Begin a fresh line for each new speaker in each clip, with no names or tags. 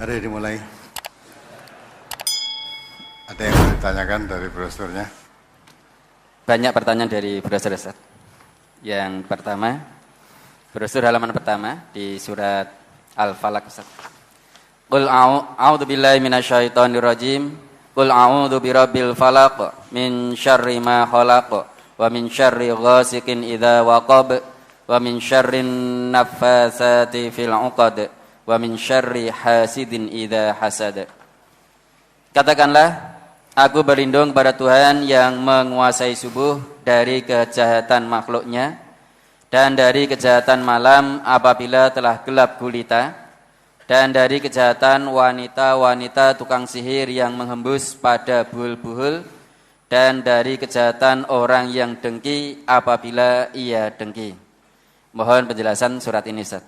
Mari dimulai. Ada yang mau ditanyakan dari brosurnya?
Banyak pertanyaan dari brosur Ustaz. Yang pertama, brosur halaman pertama di surat Al-Falaq Ustaz. Qul a'udzu billahi minasyaitonir rajim. Qul a'udzu birabbil falaq min syarri ma khalaq wa min syarri ghasiqin idza waqab wa min syarrin naffasati fil 'uqad wa min syarri hasidin idza hasad. Katakanlah, aku berlindung kepada Tuhan yang menguasai subuh dari kejahatan makhluknya dan dari kejahatan malam apabila telah gelap gulita dan dari kejahatan wanita-wanita tukang sihir yang menghembus pada buhul-buhul dan dari kejahatan orang yang dengki apabila ia dengki. Mohon penjelasan surat ini, Ustaz.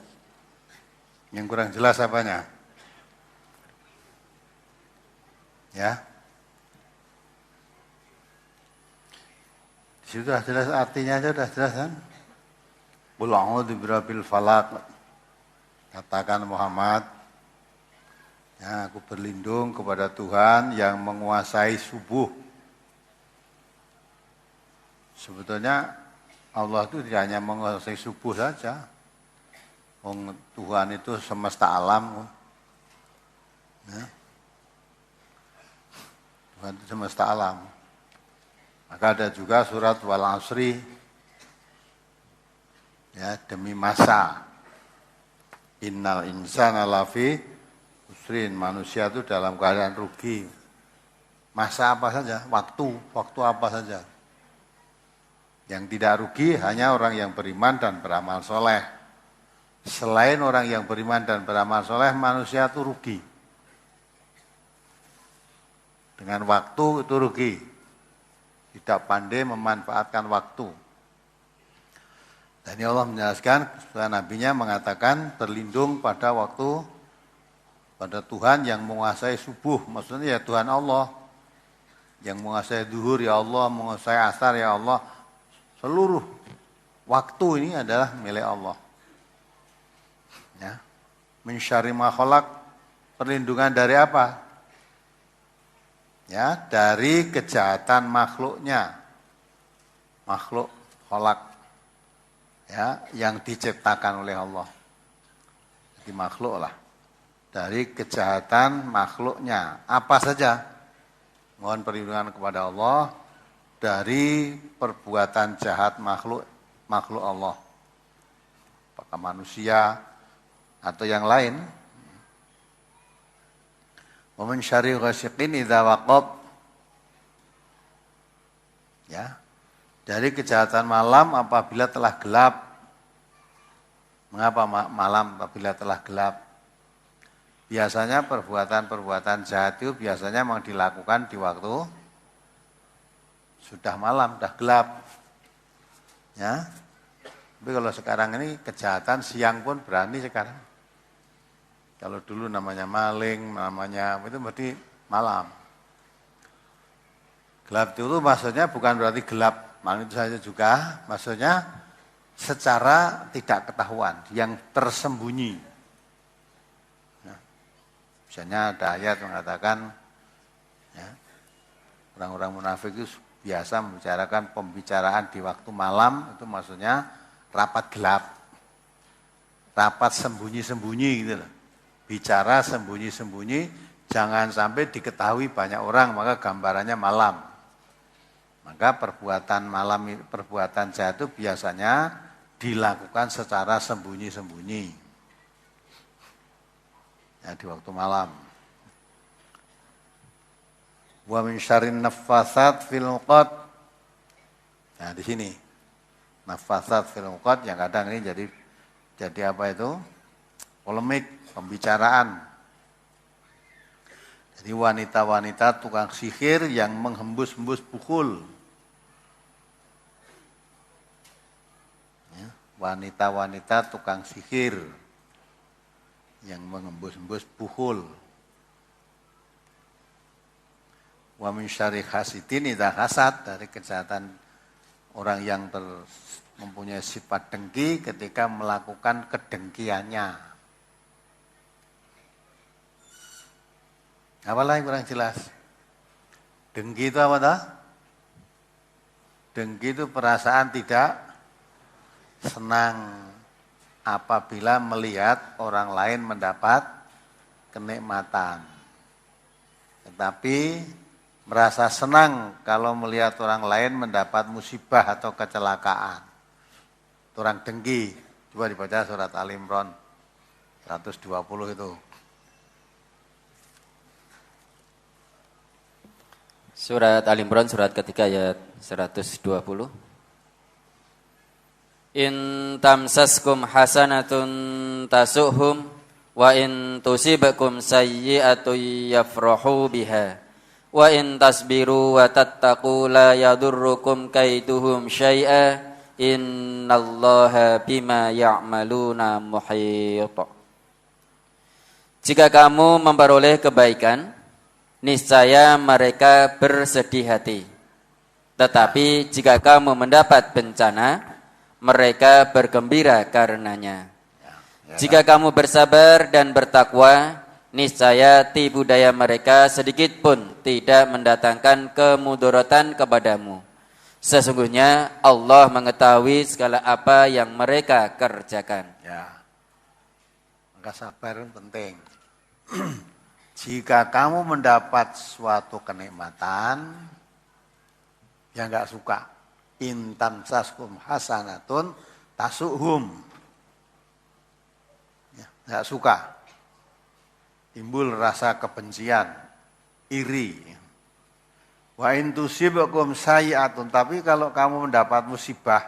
Yang kurang jelas apanya? Ya. Sudah jelas artinya aja sudah jelas kan? Qul a'udzu birabbil falaq. Katakan Muhammad, ya, aku berlindung kepada Tuhan yang menguasai subuh. Sebetulnya Allah itu tidak hanya menguasai subuh saja. Tuhan itu semesta alam. Ya. Tuhan itu semesta alam. Maka ada juga surat wal asri, ya, demi masa. Innal insana lafi usrin, manusia itu dalam keadaan rugi. Masa apa saja, waktu apa saja. Yang tidak rugi hanya orang yang beriman dan beramal soleh. Selain orang yang beriman dan beramal soleh, manusia itu rugi. Dengan waktu itu rugi. Tidak pandai memanfaatkan waktu. Dan Allah menjelaskan, nabinya mengatakan berlindung pada waktu, pada Tuhan yang menguasai subuh. Maksudnya ya Tuhan Allah. Yang menguasai duhur ya Allah, menguasai asar ya Allah. Seluruh waktu ini adalah milik Allah. Ya. Min syarri ma khalaq, perlindungan dari apa? Ya, dari kejahatan makhluknya. Makhluk khalaq. Ya, yang diciptakan oleh Allah. Jadi makhluk lah. Dari kejahatan makhluknya. Apa saja? Mohon perlindungan kepada Allah dari perbuatan jahat makhluk Allah. Apakah manusia atau yang lain? Wa min syarri ghasiqin idza waqab. Ya. Dari kejahatan malam apabila telah gelap. Mengapa malam apabila telah gelap? Biasanya perbuatan-perbuatan jahat itu biasanya memang dilakukan di waktu sudah malam, sudah gelap. Ya. Tapi kalau sekarang ini kejahatan siang pun berani sekarang. Kalau dulu namanya maling, namanya itu berarti malam. Gelap itu maksudnya bukan berarti gelap malam itu saja juga, maksudnya secara tidak ketahuan, yang tersembunyi. Nah, misalnya ada ayat mengatakan, ya, orang-orang munafik itu biasa membicarakan pembicaraan di waktu malam, itu maksudnya rapat gelap, rapat sembunyi-sembunyi gitu loh. Bicara sembunyi-sembunyi, jangan sampai diketahui banyak orang, maka gambarannya malam. Maka perbuatan jahat itu biasanya dilakukan secara sembunyi-sembunyi. Ya, di waktu malam. Wa min syarrin naffasat fil 'uqad. Nah, di sini. Naffasat fil 'uqad yang kadang ini jadi apa itu? Polemik, pembicaraan. Jadi wanita-wanita tukang sihir yang menghembus-hembus buhul. Ya, wanita-wanita tukang sihir yang menghembus-hembus buhul. Wa min syarri hasidin idza hasad, dari kejahatan orang yang mempunyai sifat dengki ketika melakukan kedengkiannya. Apalah yang kurang jelas? Dengki itu apa toh? Dengki itu perasaan tidak senang apabila melihat orang lain mendapat kenikmatan. Tetapi merasa senang kalau melihat orang lain mendapat musibah atau kecelakaan. Itu orang dengki. Coba dibaca surat Al-Imran 120 itu.
Surat Al-Imran surat ketiga ayat 120. In tamsaskum hasanatun tasuhum wa in tusibakum sayyi'atun yafrahu biha wa in tasbiru wa tattaqu la yadurrukum kaiduhum syai'a innallaha bima ya'maluna muhit. Jika kamu memperoleh kebaikan, niscaya mereka bersedih hati. Tetapi jika kamu mendapat bencana, mereka bergembira karenanya. Jika kamu bersabar dan bertakwa, niscaya tipu daya mereka sedikit pun tidak mendatangkan kemudaratan kepadamu. Sesungguhnya Allah mengetahui segala apa yang mereka kerjakan.
Ya, maka sabar penting. Jika kamu mendapat suatu kenikmatan yang enggak suka, intan saskum hasanatun tasuhum, ya, enggak suka, timbul rasa kebencian, iri. Wa in tusibakum sayyi'atun, tapi kalau kamu mendapat musibah,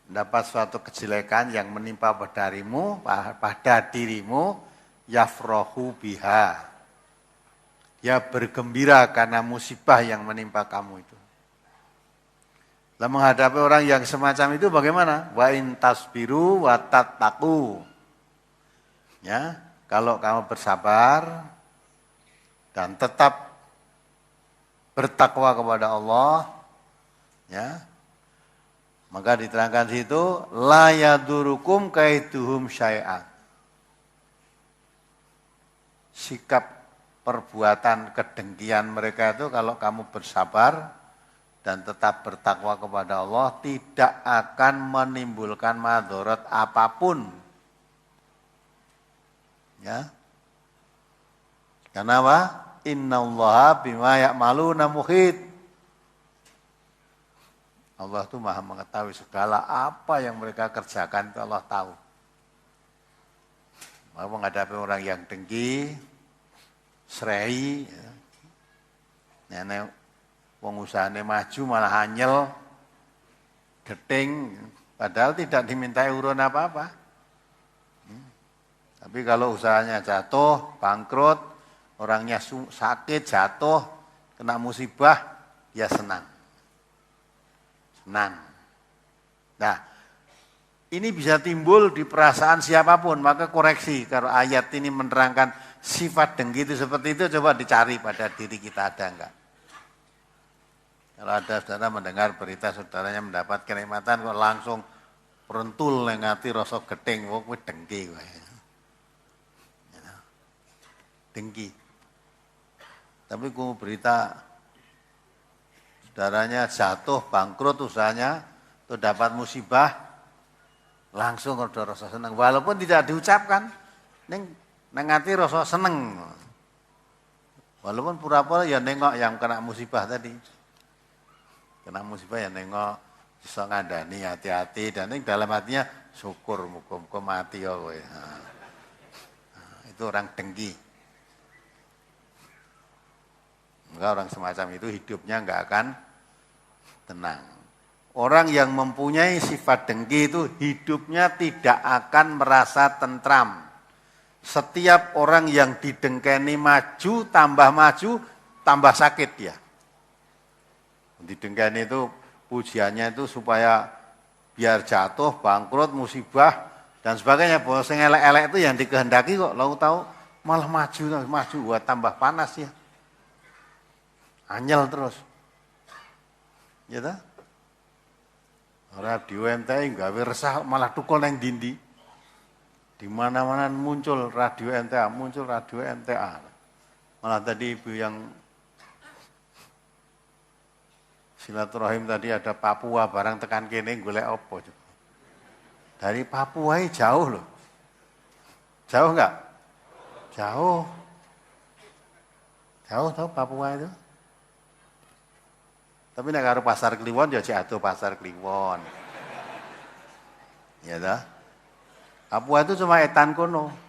mendapat suatu kejelekan yang menimpa pada dirimu, yafrahu biha, dia bergembira karena musibah yang menimpa kamu itu. Lalu menghadapi orang yang semacam itu bagaimana? Wa in tasbiru wa tattaqu. Ya, kalau kamu bersabar dan tetap bertakwa kepada Allah, ya, maka diterangkan di situ la yadurukum kaiduhum syai'an. Sikap perbuatan kedengkian mereka itu kalau kamu bersabar dan tetap bertakwa kepada Allah tidak akan menimbulkan madharat apapun. Ya. Karena apa? Innallaha bima ya'maluna muhit. Allah itu Maha mengetahui segala apa yang mereka kerjakan, itu Allah tahu. Maka menghadapi orang yang dengki, serai, ya, nenek pengusahanya maju malah hanyel, geting, padahal tidak dimintai urun apa-apa. Tapi kalau usahanya jatuh, bangkrut, orangnya sakit, jatuh, kena musibah, dia senang. Senang. Nah, ini bisa timbul di perasaan siapapun, maka koreksi. Kalau ayat ini menerangkan sifat dengki itu seperti itu, coba dicari pada diri kita ada enggak. Kalau ada saudara mendengar berita saudaranya mendapat kenikmatan, kok langsung perentul ngati rasa geting, kok dengki. Dengki. Tapi kalau berita saudaranya jatuh, bangkrut usahanya, atau dapat musibah, langsung ada rasa senang, walaupun tidak diucapkan, neng ati rasa seneng, walaupun pura-pura ya nengok yang kena musibah tadi, kena musibah ya nengok, bisa ngandani hati-hati, dan dalam hatinya syukur muka-muka mati ya kowe. Nah, itu orang dengki. Maka orang semacam itu hidupnya enggak akan tenang. Orang yang mempunyai sifat dengki itu hidupnya tidak akan merasa tentram. Setiap orang yang didengkeni maju, tambah sakit dia. Didengkeni itu pujiannya itu supaya biar jatuh, bangkrut, musibah, dan sebagainya. Bahwa yang elek-elek itu yang dikehendaki kok, lalu tahu malah maju, buat tambah panas ya. Anyel terus. Ya tak? Radio MTA gawe resah malah tukul nang dindi. Di mana-mana muncul radio MTA, Malah tadi ibu yang silaturahim tadi ada Papua barang tekan kene golek apa. Dari Papua jauh loh. Jauh enggak? Jauh. Jauh tahu Papua itu. Tapi nek karo Pasar Kliwon ya jatuh Pasar Kliwon. Ya dah. Papua itu cuma etan kono.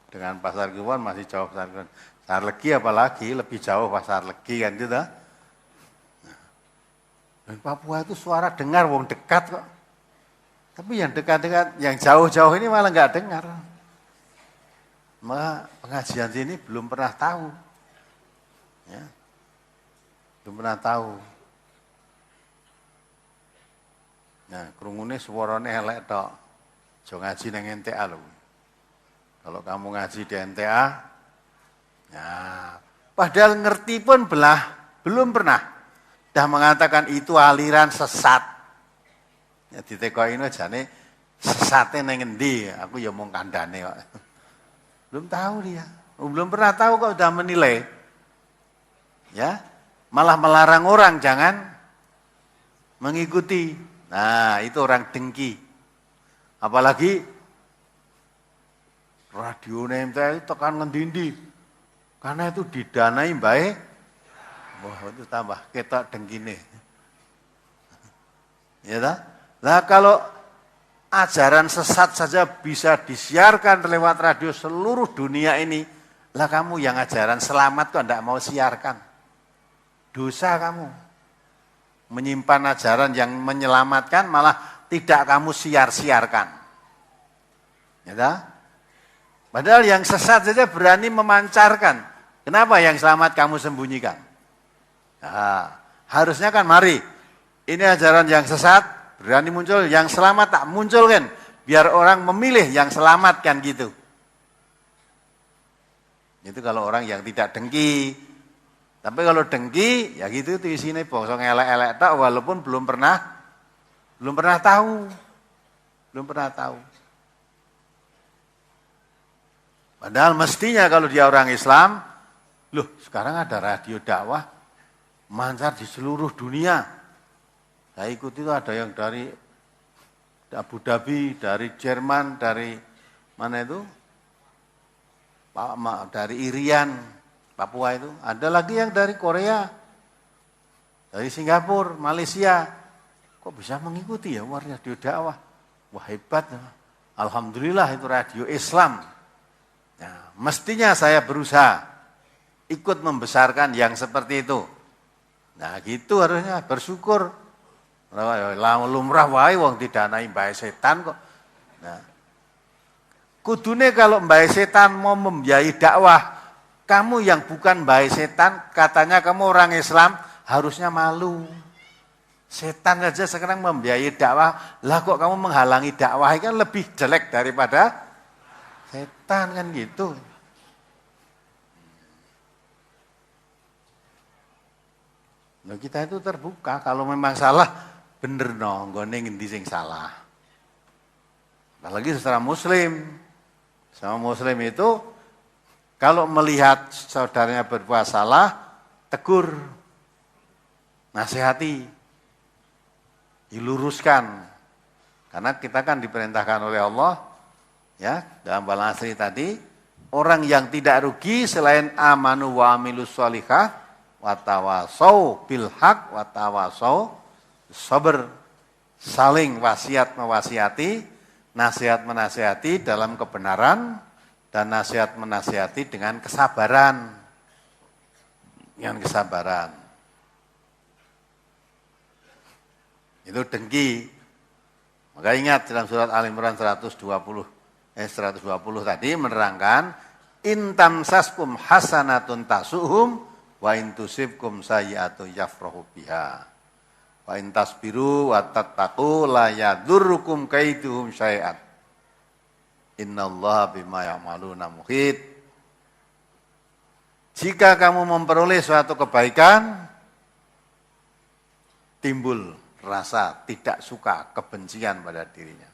Dengan Pasar Kliwon masih jauh Pasar Kliwon. Pasar Legi apalagi lebih jauh Pasar Legi kan itu dah. Dan Papua itu suara dengar wong dekat kok. Tapi yang dekat-dekat, yang jauh-jauh ini malah nggak dengar. Maka pengajian sini belum pernah tahu. Ya. Belum pernah tahu. Nah, krungune suarane elek tok. Jo ngaji nang NTA lho. Kalau kamu ngaji di NTA, ya, padahal ngerti pun belum pernah. Dah mengatakan itu aliran sesat. Ya ditekoki jane sesate nang endi? Aku ya mung kandhane kok. Belum tahu dia. Belum pernah tahu kok udah menilai. Ya. Malah melarang orang jangan mengikuti. Nah, itu orang dengki. Apalagi radio NMT itu tekan ngendi-endi. Karena itu didanai baik. Wah, itu tambah ketok dengkine. Ya tak? Nah, kalau ajaran sesat saja bisa disiarkan lewat radio seluruh dunia ini, lah kamu yang ajaran selamat kok enggak mau siarkan. Dosa kamu. Menyimpan ajaran yang menyelamatkan malah tidak kamu siar-siarkan. Ya tak? Padahal yang sesat saja berani memancarkan. Kenapa yang selamat kamu sembunyikan? Nah, harusnya kan mari. Ini ajaran yang sesat, berani muncul, yang selamat tak muncul kan. Biar orang memilih yang selamat kan gitu. Itu kalau orang yang tidak dengki. Tapi kalau dengki, ya gitu itu isinya bosong elek-elek tak walaupun belum pernah tahu. Belum pernah tahu. Padahal mestinya kalau dia orang Islam, loh sekarang ada radio dakwah mancar di seluruh dunia. Saya ikut itu ada yang dari Abu Dhabi, dari Jerman, dari mana itu? Dari Irian, Papua itu. Ada lagi yang dari Korea, dari Singapura, Malaysia. Kok bisa mengikuti ya radio dakwah? Wah hebat. Alhamdulillah itu radio Islam. Nah, mestinya saya berusaha ikut membesarkan yang seperti itu. Nah gitu harusnya bersyukur. Lumrah wae wong didanai mbae setan kok. Nah, kudune kalau mbae setan mau membiayai dakwah, kamu yang bukan mbae setan, katanya kamu orang Islam, harusnya malu. Setan saja sekarang membiayai dakwah, lah kok kamu menghalangi dakwah, kan lebih jelek daripada setan kan gitu. Nah, kita itu terbuka kalau memang salah bener no, nggone ngendi sing salah. Apalagi secara muslim. Sama muslim itu kalau melihat saudaranya berbuat salah, tegur, nasihati, diluruskan. Karena kita kan diperintahkan oleh Allah, ya, dalam Al Asri tadi, orang yang tidak rugi selain amanu wa amilus sholihah watawasau bil haq watawasau sabar, saling wasiat mewasiati, nasihat menasihati dalam kebenaran dan nasihat menasihati dengan kesabaran. Dengan kesabaran. Itu dengki. Maka ingat dalam surat Al-Imran 120 tadi menerangkan intam saskum hasanatun tasuhum wa intusibkum sayyi'atun yafrahu biha. Wa in tasbiru wa tattaqu la yadurrukum kaiduhum syai'an. Innallaha bima ya'maluna muhit. Jika kamu memperoleh suatu kebaikan, timbul rasa tidak suka, kebencian pada dirinya.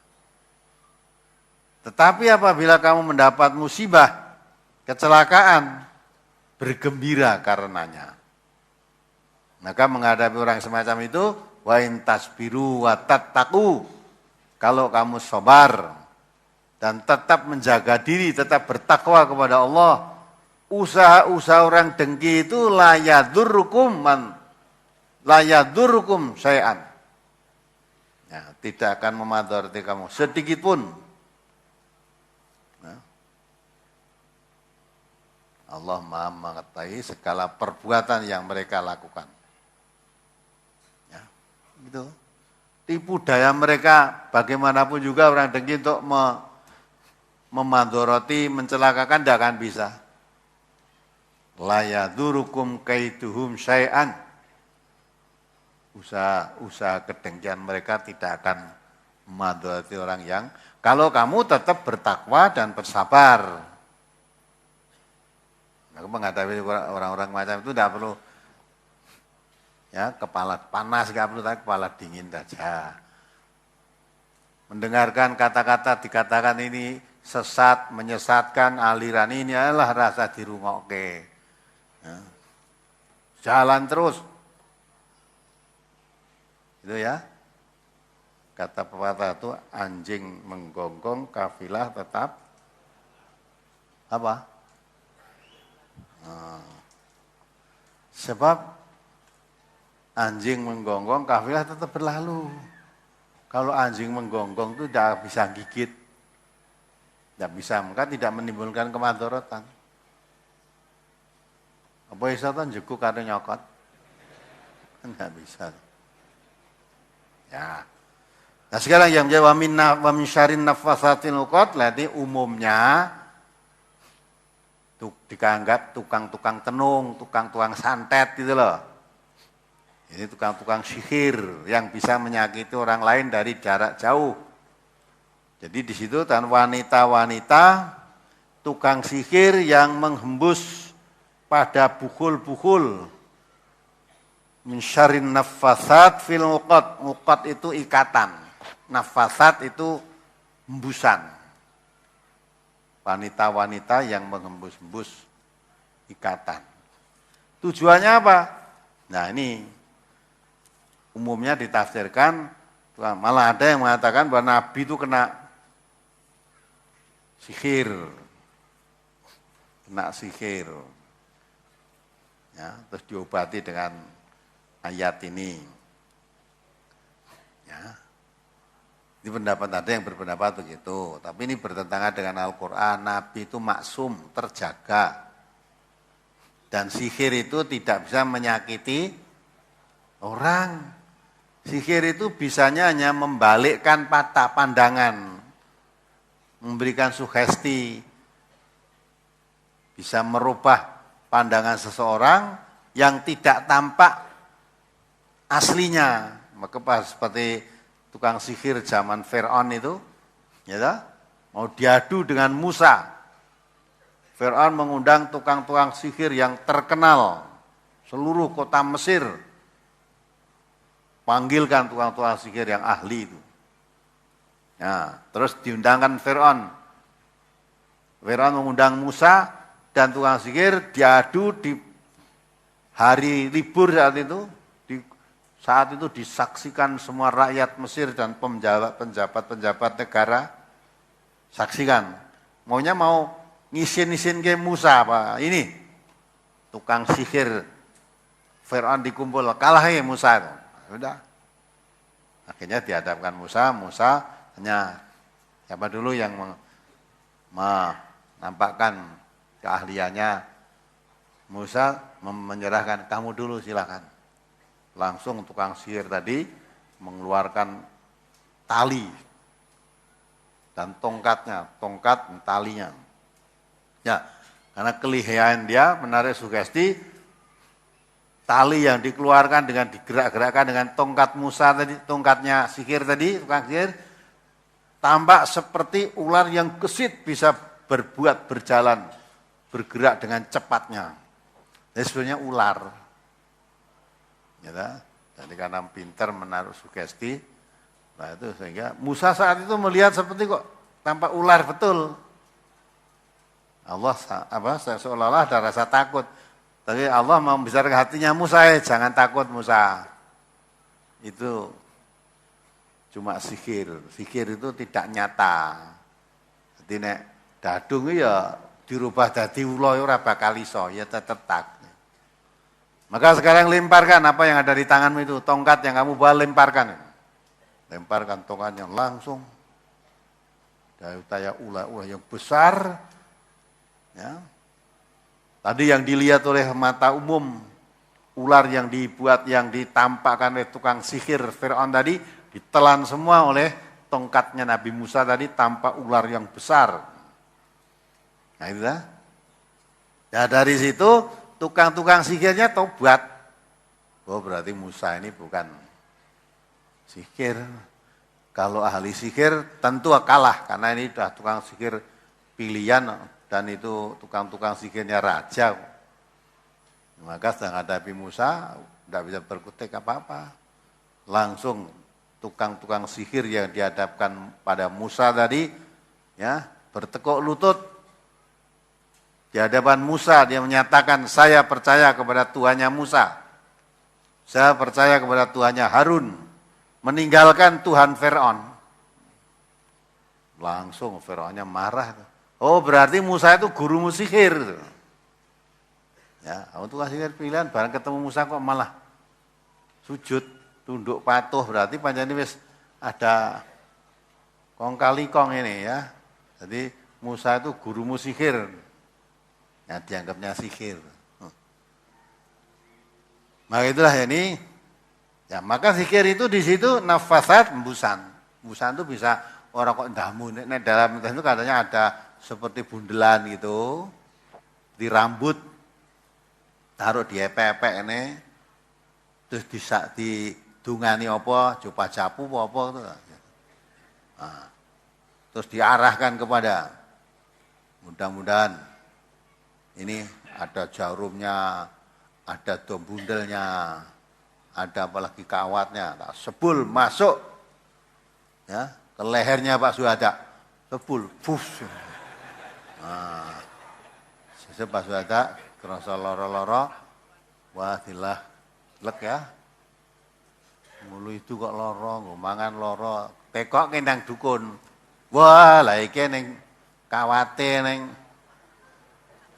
Tetapi apabila kamu mendapat musibah, kecelakaan, bergembira karenanya. Maka menghadapi orang semacam itu, wa in tasbiru wa tattaqu. Kalau kamu sabar dan tetap menjaga diri, tetap bertakwa kepada Allah, usaha-usaha orang dengki itu la yadurrukum syai'an. Ya, tidak akan memadharati kamu sedikit pun. Nah, Allah Maha mengetahui segala perbuatan yang mereka lakukan. Ya, gitu. Tipu daya mereka bagaimanapun juga orang dengki untuk memadharati, mencelakakan tidak akan bisa. La yadurukum kaiduhum syai'an. Usaha kedengkian mereka tidak akan memadharati orang yang kalau kamu tetap bertakwa dan bersabar. Aku menghadapi orang-orang macam itu tidak perlu ya kepala panas, tidak perlu, tapi kepala dingin saja. Mendengarkan kata-kata dikatakan ini sesat, menyesatkan aliran ini adalah rasa dirungokke. Ya. Jalan terus. Itu ya. Kata pepatah itu anjing menggonggong, kafilah tetap apa? Nah, sebab anjing menggonggong, kafilah tetap berlalu. Kalau anjing menggonggong itu tidak bisa gigit. Tidak bisa, maka tidak menimbulkan kemadharatan. Apa bisa kan jekuk karo nyokot? Enggak bisa. Ya. Nah sekarang yang menjawab wa min syarrin naffatsatil uqad, berarti umumnya dianggap tukang-tukang tenung, tukang-tukang santet gitu loh. Ini tukang-tukang sihir yang bisa menyakiti orang lain dari jarak jauh. Jadi di situ dan wanita-wanita tukang sihir yang menghembus pada bukhul-bukhul. Min syarrin naffatsat fil uqad. Uqad itu ikatan. Naffatsat itu hembusan. Wanita-wanita yang menghembus-hembus ikatan. Tujuannya apa? Nah ini umumnya ditafsirkan, malah ada yang mengatakan bahwa Nabi itu kena sihir. Kena sihir. Ya, terus diobati dengan ayat ini. Ya. Ini pendapat ada yang berpendapat begitu, tapi ini bertentangan dengan Al-Qur'an. Nabi itu maksum, terjaga. Dan sihir itu tidak bisa menyakiti orang. Sihir itu bisanya hanya membalikkan patah pandangan, memberikan sugesti, bisa merubah pandangan seseorang yang tidak tampak aslinya. Maka seperti tukang sihir zaman Fir'aun itu, ya, mau diadu dengan Musa. Fir'aun mengundang tukang-tukang sihir yang terkenal seluruh kota Mesir. Panggilkan tukang-tukang sihir yang ahli itu. Ya, terus diundangkan Fir'aun. Fir'aun mengundang Musa dan tukang sihir diadu di hari libur saat itu. Saat itu disaksikan semua rakyat Mesir dan penjabat-penjabat negara. Saksikan. Maunya mau ngisin-ngisin ke Musa apa? Ini tukang sihir Fir'aun dikumpul, kalah ya Musa itu. Sudah. Akhirnya dihadapkan Musa hanya siapa dulu yang menampakkan keahliannya. Musa menyerahkan, kamu dulu silakan. Langsung tukang sihir tadi mengeluarkan tali dan tongkat dan talinya. Ya, karena kelihayan dia menarik sugesti, tali yang dikeluarkan dengan digerak-gerakkan dengan tongkat Musa tadi, tongkatnya sihir tadi, tukang sihir, tampak seperti ular yang gesit bisa berjalan, bergerak dengan cepatnya. Jadi sebenarnya ular. Ya, jadi karena pintar menaruh sugesti, nah itu sehingga Musa saat itu melihat seperti kok tampak ular betul. Allah seolah-olah ada rasa takut. Tapi Allah membesarkan hatinya Musa, jangan takut Musa. Itu cuma sihir. Sihir itu tidak nyata. Jadi nek dadung ya dirubah dadi ula ora bakal iso, ya tetep tak. Maka sekarang lemparkan apa yang ada di tanganmu itu, tongkat yang kamu bawa lemparkan. Lemparkan tongkatnya langsung. Dari utaya ular yang besar. Ya. Tadi yang dilihat oleh mata umum, ular yang dibuat, yang ditampakkan oleh tukang sihir Fir'aun tadi, ditelan semua oleh tongkatnya Nabi Musa tadi, tampak ular yang besar. Nah itu dah. Ya dari situ tukang-tukang sihirnya tobat. Oh berarti Musa ini bukan sihir. Kalau ahli sihir tentu kalah, karena ini sudah tukang sihir pilihan. Dan itu tukang-tukang sihirnya raja. Maka sedang hadapi Musa, tidak bisa berkutik apa-apa. Langsung tukang-tukang sihir yang dihadapkan pada Musa tadi, ya bertekuk lutut. Di hadapan Musa dia menyatakan, saya percaya kepada Tuhannya Musa. Saya percaya kepada Tuhannya Harun. Meninggalkan Tuhan Fir'aun. Langsung Fir'aunnya marah. Oh berarti Musa itu guru sihir. Ya, untuk sihir pilihan barang ketemu Musa kok malah sujud, tunduk patuh, berarti panjang ini wis ada kong kali kong ini ya. Jadi Musa itu guru sihir. Ya dianggapnya sihir. Maka itulah ini. Ya, maka sihir itu di situ nafasat embusan. Embusan itu bisa orang kok ndamu. Nek dalam itu katanya ada seperti bundelan gitu, di rambut, taruh di epek-epek ini, terus didungani apa, coba japu apa itu. Nah, terus diarahkan kepada, mudah-mudahan ini ada jarumnya, ada dom bundelnya, ada apalagi kawatnya, nah, sebul masuk, ya ke lehernya Pak Suhada, sebul, puf. Nah, pas ada kerasa loro-loro, wah dilah lek ya. Mulu itu kok loro, ngomangan loro, tekok nang dukun. Wah, lah iki ning kawate ning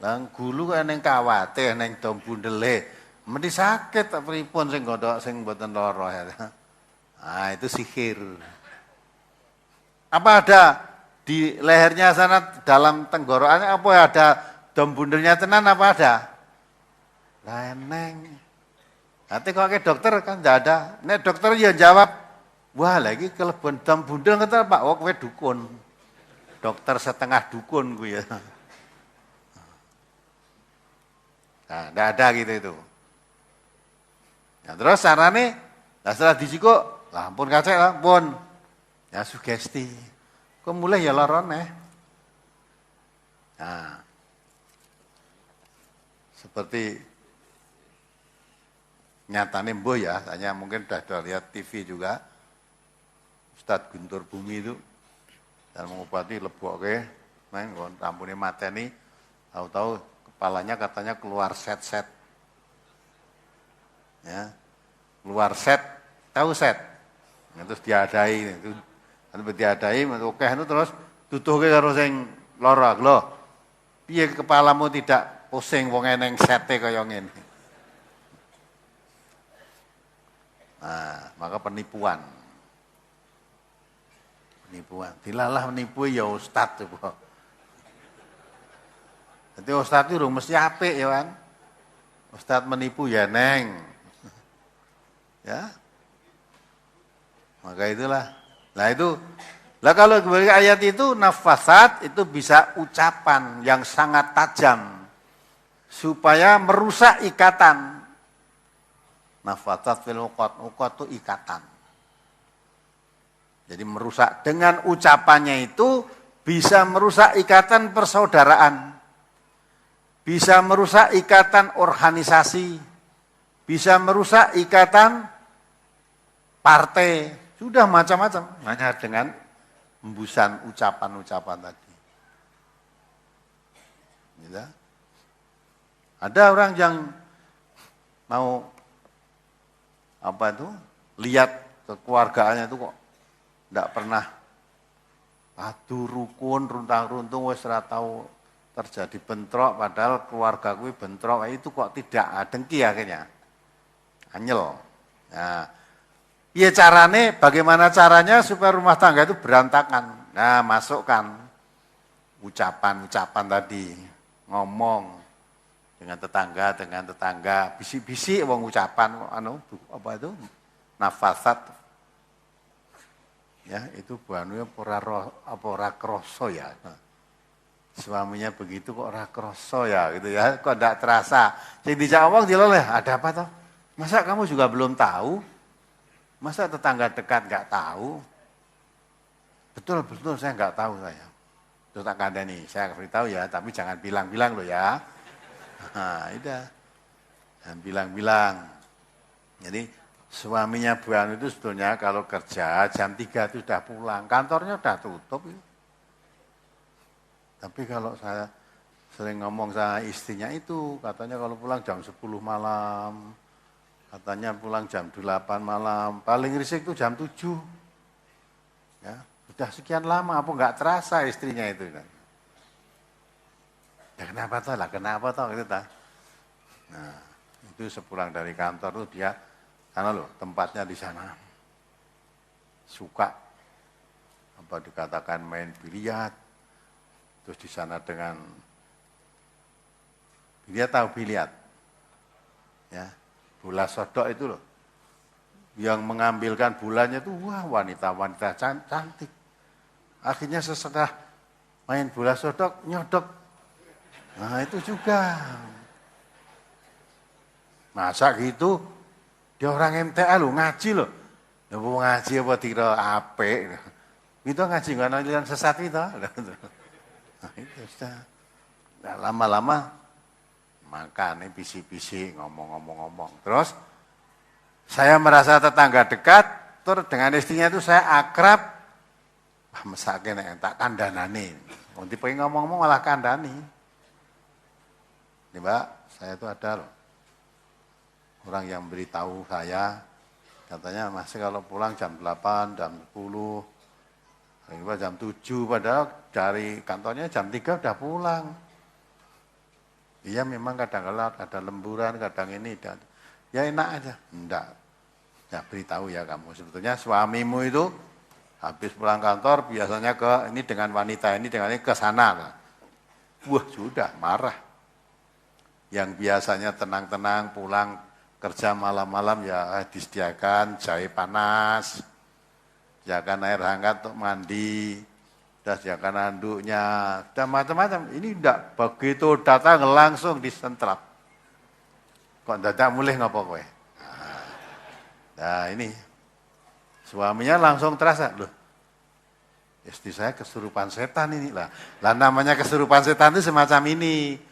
lang gulu kok ning kawate ning dom bundele. Mesti sakit ta pripun sing godhok sing mboten loro ya. Ah, itu sihir. Apa ada di lehernya sana dalam tenggorokannya apa ada dom bundelnya tenan apa ada? Leneng. Nanti kalau ke dokter kan tidak ada. Nek dokter ya jawab, wah lagi kelebon dom bundel kata Pak, oh kowe dukun. Dokter setengah dukun gue ya. Nah, tidak ada gitu itu. Nah, terus carane, nah setelah dijiko, lah ampun kacek lah, pun. Ya sugesti. Kok mulai ya loron Nah, seperti nyatane mbuh ya, hanya mungkin sudah lihat TV juga. Ustadz Guntur Bumi itu dan mengobati lebokke, main rampune mateni, tahu-tahu kepalanya katanya keluar set-set. Ya. Keluar set, tahu set. Terus diadai itu. Nanti diadai, oke itu terus tutuhke karo sing lara lho. Piye kepalamu tidak pusing wong eneng sete kaya ngene. Nah, maka penipuan. Penipuan. Dilalah menipu ya ustaz coba. Jadi ustaz itu mesti apik ya kan. Ustaz menipu ya neng. Ya. Maka itulah. Nah itu, lah kalau kembali ayat itu nafasat itu bisa ucapan yang sangat tajam supaya merusak ikatan. Nafasat fil uqad, uqad itu ikatan. Jadi merusak dengan ucapannya itu bisa merusak ikatan persaudaraan, bisa merusak ikatan organisasi, bisa merusak ikatan partai. Sudah macam-macam, hanya dengan embusan ucapan-ucapan tadi. Gitu. Ada orang yang mau lihat kekeluargaannya itu kok tidak pernah padu rukun runtang-runtung wis ora tau terjadi bentrok, padahal keluarga kuwi bentrok itu kok tidak dengki akhirnya. Anyel. Nah, ya bagaimana caranya supaya rumah tangga itu berantakan. Nah, masukkan ucapan-ucapan tadi, ngomong dengan tetangga, bisik-bisik wong ucapan nafasat. Ya, itu buannya ora kroso ya. Suaminya begitu kok ora kroso ya gitu ya, kok enggak terasa. Sing dijawab diloleh, ada apa toh? Masa kamu juga belum tahu? Masa tetangga dekat enggak tahu? Betul saya enggak tahu saya. Terus tak kandani, saya beritahu ya, tapi jangan bilang-bilang loh ya. Nah, udah. Jangan bilang-bilang. Jadi suaminya Bu Anu itu sebetulnya kalau kerja jam 3 itu sudah pulang, kantornya sudah tutup. Ya. Tapi kalau saya sering ngomong sama istrinya itu, katanya kalau pulang jam 10 malam, katanya pulang jam 8 malam, paling risik itu jam 7. Ya, sudah sekian lama, apa enggak terasa istrinya itu. Ya kenapa toh gitu ta. Nah, itu sepulang dari kantor tuh dia karena loh tempatnya di sana suka dikatakan main biliar, terus di sana dengan dia tahu biliar, ya bola sodok itu loh, yang mengambilkan bolanya tuh wah wanita-wanita cantik, akhirnya setelah main bola sodok nyodok, nah itu juga masa gitu. Dia orang MTA loh, ngaji loh. Ya mau ngaji apa tira apik. Itu ngaji enggak aliran sesat itu. Nah, itu sudah. Nah, lama-lama makan bisik-bisik ngomong. Terus saya merasa tetangga dekat, terus dengan istrinya itu saya akrab. Wah, mesake nek tak kandhanane. Nanti pengen ngomong-ngomong malah kandhani. Nih, Mbak, saya itu ada loh. Orang yang beritahu saya, katanya masih kalau pulang jam 8, jam 10, jam 7, padahal dari kantornya jam 3 udah pulang. Iya memang kadang-kadang ada lemburan, kadang ini, ya enak aja. Enggak, ya beritahu ya kamu, sebetulnya suamimu itu habis pulang kantor biasanya ke ini dengan wanita ini, dengan ini ke sana. Wah sudah marah. Yang biasanya tenang-tenang pulang, kerja malam-malam ya disediakan jahe panas, disediakan air hangat untuk mandi, disediakan handuknya, dan macam-macam. Ini enggak, begitu datang langsung disentrap. Kok dadak mulih ngapa kowe? Nah ini, suaminya langsung terasa, loh istri saya kesurupan setan ini lah. Lah namanya kesurupan setan itu semacam ini.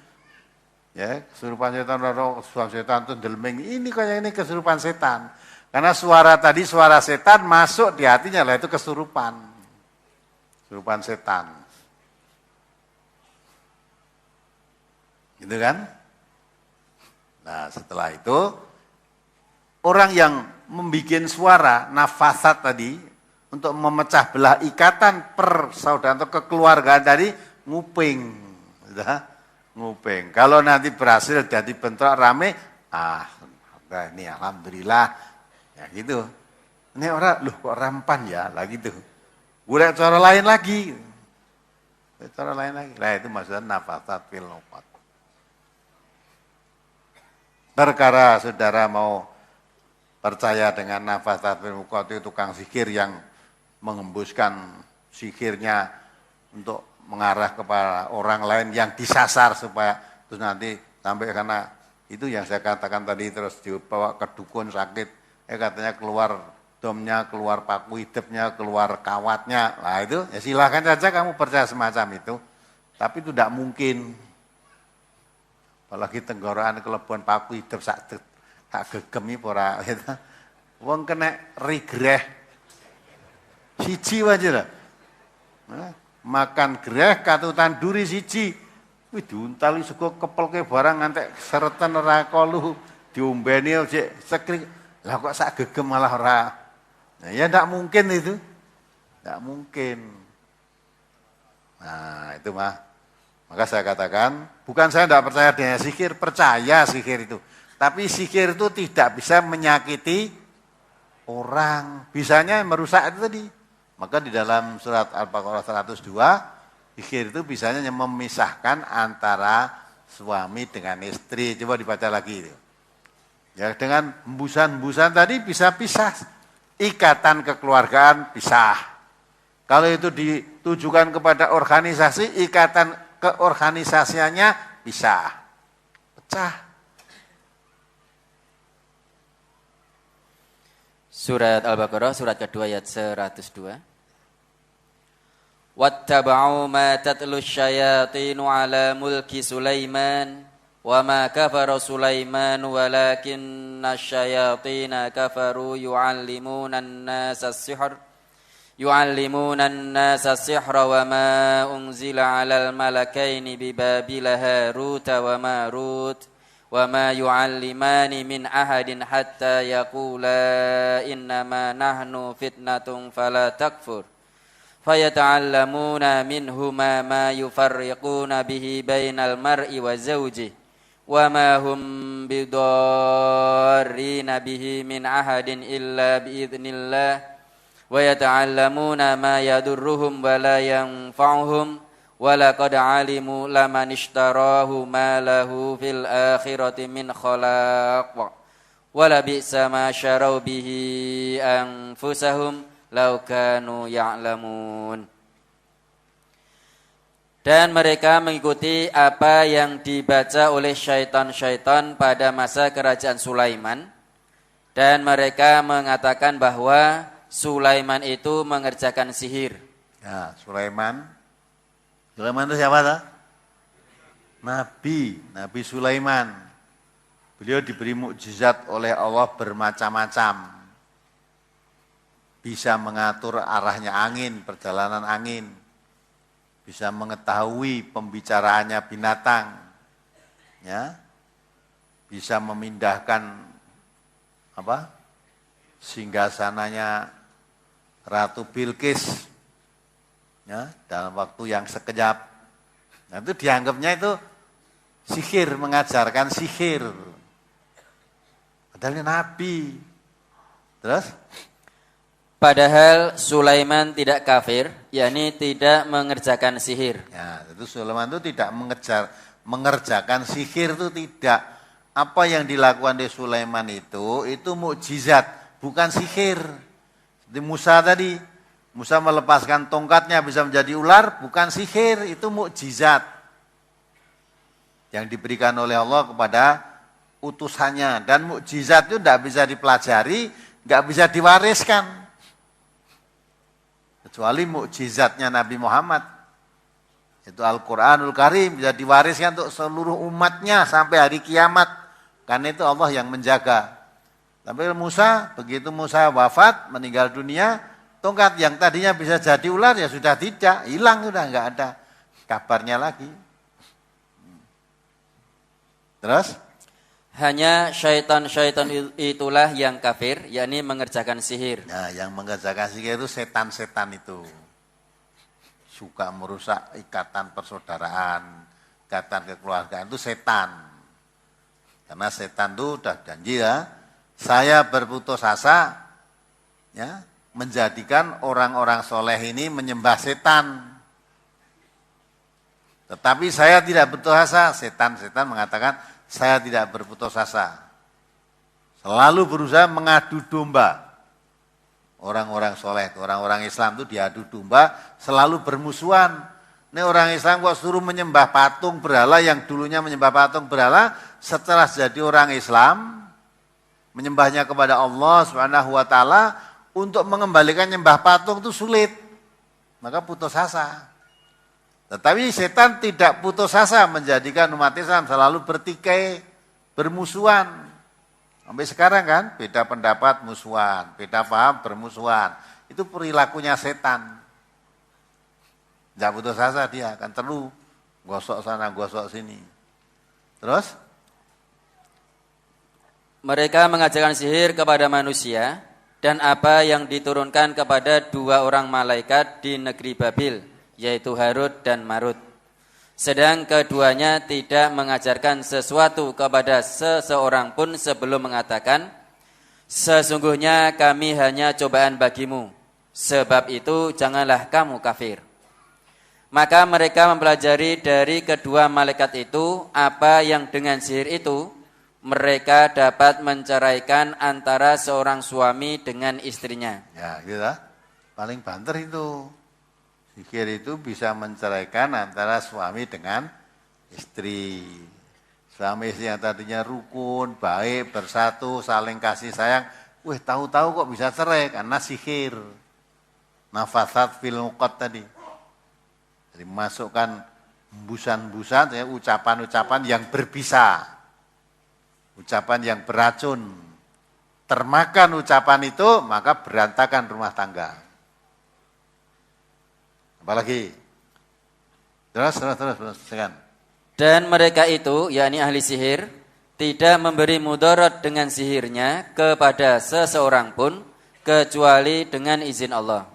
Ya, kesurupan setan itu delming. Ini kayak ini kesurupan setan. Karena suara tadi suara setan masuk di hatinya lah itu kesurupan. Kesurupan setan. Gitu kan? Nah, setelah itu orang yang membuat suara nafasat tadi untuk memecah belah ikatan persaudaraan atau kekeluargaan tadi nguping. Gitu. Nguping. Kalau nanti berhasil jadi bentrok rame, ini alhamdulillah, ya gitu. Ini orang, loh kok rampan ya, lah gitu. Boleh cara lain lagi. Cara lain lagi. Nah itu maksudnya nafasat fil nufat. Perkara saudara mau percaya dengan nafasat fil nufat itu tukang sihir yang mengembuskan sihirnya untuk mengarah kepada orang lain yang disasar supaya terus nanti sampai karena itu yang saya katakan tadi terus dibawa ke dukun sakit, katanya keluar domnya, keluar paku hidupnya, keluar kawatnya, lah itu ya silahkan saja kamu percaya semacam itu, tapi itu tidak mungkin. Apalagi tenggorokan kelebihan paku hidup sak gegemi pora, gitu. Wong kena rigreh siji wae lah. Makan greh katutan duri siji. Wih diuntali sego kepelke barang ngantek seretan ora kolu diombeni jek sekrik. Lah kok sak gegem malah ora. Nah, ya ndak mungkin itu. Ndak mungkin. Nah, itu mah. Maka saya katakan, bukan saya ndak percaya dengan sihir, percaya sihir itu. Tapi sihir itu tidak bisa menyakiti orang. Bisanya merusak itu tadi. Maka di dalam surat Al-Baqarah 102 sihir itu bisanya memisahkan antara suami dengan istri. Coba dibaca lagi itu. Ya dengan hembusan-hembusan tadi bisa pisah. Ikatan kekeluargaan pisah. Kalau itu ditujukan kepada organisasi, ikatan keorganisasiannya pisah. Pecah.
Surat Al-Baqarah surat kedua ayat 102. Wattaba'u ma tatlu syayatinu ala mulki Sulaiman wa ma kafara Sulaiman walakinna syayatina kafaru yu'allimuna an-nasa as-sihra wa ma unzila 'alal malakaini bi Babila Harut wa Marut wa ma yu'allimani min ahadin hatta yaqula innama nahnu fitnatun fala takfur fayata'allamuna minhuma ma yufarriquna bihi bainal mar'i wa zawjihi wa ma hum bidarrina bihi min ahadin illa biidznillah wa yata'allamuna ma yadurruhum wa la yanfa'uhum wa laqad 'alimu laman ishtarahu ma lahu fil akhirati min khalaq wa la bi'sa ma syarau bihi anfusahum law kanu ya'lamun. Dan mereka mengikuti apa yang dibaca oleh syaitan-syaitan pada masa kerajaan Sulaiman. Dan mereka mengatakan bahwa Sulaiman itu mengerjakan sihir.
Ya, Sulaiman itu siapa tak? Nabi Sulaiman. Beliau diberi mukjizat oleh Allah bermacam-macam. Bisa mengatur arahnya angin, perjalanan angin. Bisa mengetahui pembicaraannya binatang. Ya. Bisa memindahkan singgasananya Ratu Bilqis. Ya, dalam waktu yang sekejap. Nah, itu dianggapnya itu sihir, mengajarkan sihir. Padahal ini nabi. Terus
padahal Sulaiman tidak kafir, yakni tidak mengerjakan sihir.
Ya, itu Sulaiman itu tidak mengerjakan sihir itu tidak. Apa yang dilakukan di Sulaiman itu mukjizat, bukan sihir. Seperti Musa tadi, Musa melepaskan tongkatnya bisa menjadi ular, bukan sihir, itu mukjizat. Yang diberikan oleh Allah kepada utusannya. Dan mukjizat itu tidak bisa dipelajari, nggak bisa diwariskan. Kecuali mukjizatnya Nabi Muhammad. Itu Al-Quranul Karim bisa diwariskan untuk seluruh umatnya sampai hari kiamat. Karena itu Allah yang menjaga. Tapi Musa, begitu Musa wafat, meninggal dunia, tongkat yang tadinya bisa jadi ular ya sudah tidak, hilang sudah, nggak ada kabarnya lagi. Terus?
Hanya syaitan-syaitan itulah yang kafir, yakni mengerjakan sihir.
Nah, yang mengerjakan sihir itu setan-setan itu. Suka merusak ikatan persaudaraan, ikatan kekeluargaan itu setan. Karena setan itu udah janji ya, saya berputus asa ya, menjadikan orang-orang soleh ini menyembah setan. Tetapi saya tidak berputus asa, setan-setan mengatakan, saya tidak berputus asa. Selalu berusaha mengadu domba. Orang-orang soleh, orang-orang Islam itu diadu domba, selalu bermusuhan. Ini orang Islam kok suruh menyembah patung berhala yang dulunya menyembah patung berhala, setelah jadi orang Islam, menyembahnya kepada Allah Subhanahu wa taala, untuk mengembalikan nyembah patung itu sulit. Maka putus asa. Tetapi setan tidak putus asa menjadikan umat Islam selalu bertikai, bermusuhan. Sampai sekarang kan, beda pendapat musuhan, beda paham bermusuhan. Itu perilakunya setan. Tidak putus asa dia, akan terus gosok sana, gosok sini. Terus?
Mereka mengajarkan sihir kepada manusia dan apa yang diturunkan kepada 2 orang malaikat di negeri Babil, yaitu Harut dan Marut. Sedang keduanya tidak mengajarkan sesuatu kepada seseorang pun sebelum mengatakan, sesungguhnya kami hanya cobaan bagimu, sebab itu janganlah kamu kafir. Maka mereka mempelajari dari kedua malaikat itu apa yang dengan sihir itu mereka dapat menceraikan antara seorang suami dengan istrinya.
Ya, gitu lah. Paling banter itu. Sihir itu bisa menceraikan antara suami dengan istri. Suami istri yang tadinya rukun, baik, bersatu, saling kasih sayang. Wih, tahu-tahu kok bisa cerai karena sihir. Nafasat fil uqad tadi. Jadi masukkan embusan-embusan, ya, ucapan-ucapan yang berbisa. Ucapan yang beracun. Termakan ucapan itu, maka berantakan rumah tangga. Apalagi? Terus.
Dan mereka itu, yakni ahli sihir, tidak memberi mudarat dengan sihirnya kepada seseorang pun, kecuali dengan izin Allah.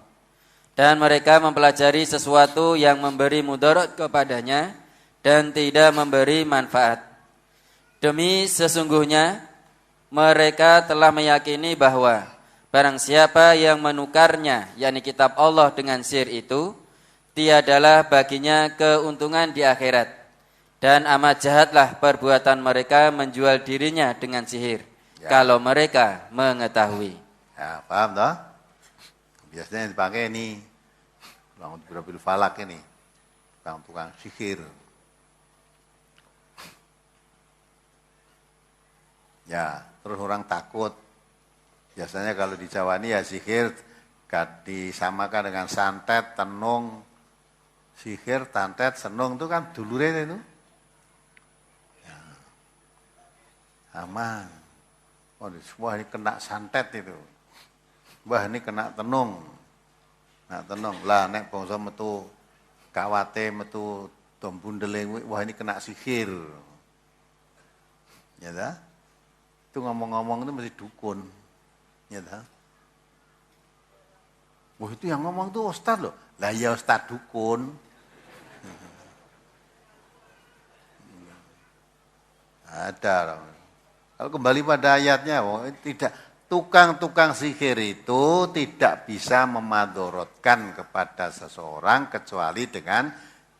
Dan mereka mempelajari sesuatu yang memberi mudarat kepadanya dan tidak memberi manfaat. Demi sesungguhnya mereka telah meyakini bahwa barang siapa yang menukarnya, yakni kitab Allah dengan sihir itu, tiadalah baginya keuntungan di akhirat. Dan amat jahatlah perbuatan mereka menjual dirinya dengan sihir, kalau mereka mengetahui.
Ya, paham toh? Biasanya yang dipakai ini tukang falak ini, tukang sihir. Ya, terus orang takut. Biasanya kalau di Jawa ini ya sihir disamakan dengan santet, tenung. Sihir, santet, senung itu kan dulure itu. Ya. Aman. Wah ini kena santet itu. Wah ini kena tenung. Nah tenung lah nek bangsa metu kawate metu tombundele, wah ini kena sihir. Ya dah. Itu ngomong-ngomong itu mesti dukun. Ya dah. Wah itu yang ngomong tuh ustaz loh. Lah ya ustaz dukun. Ada. Kalau kembali pada ayatnya, tidak. Tukang-tukang sihir itu tidak bisa memadorotkan kepada seseorang kecuali dengan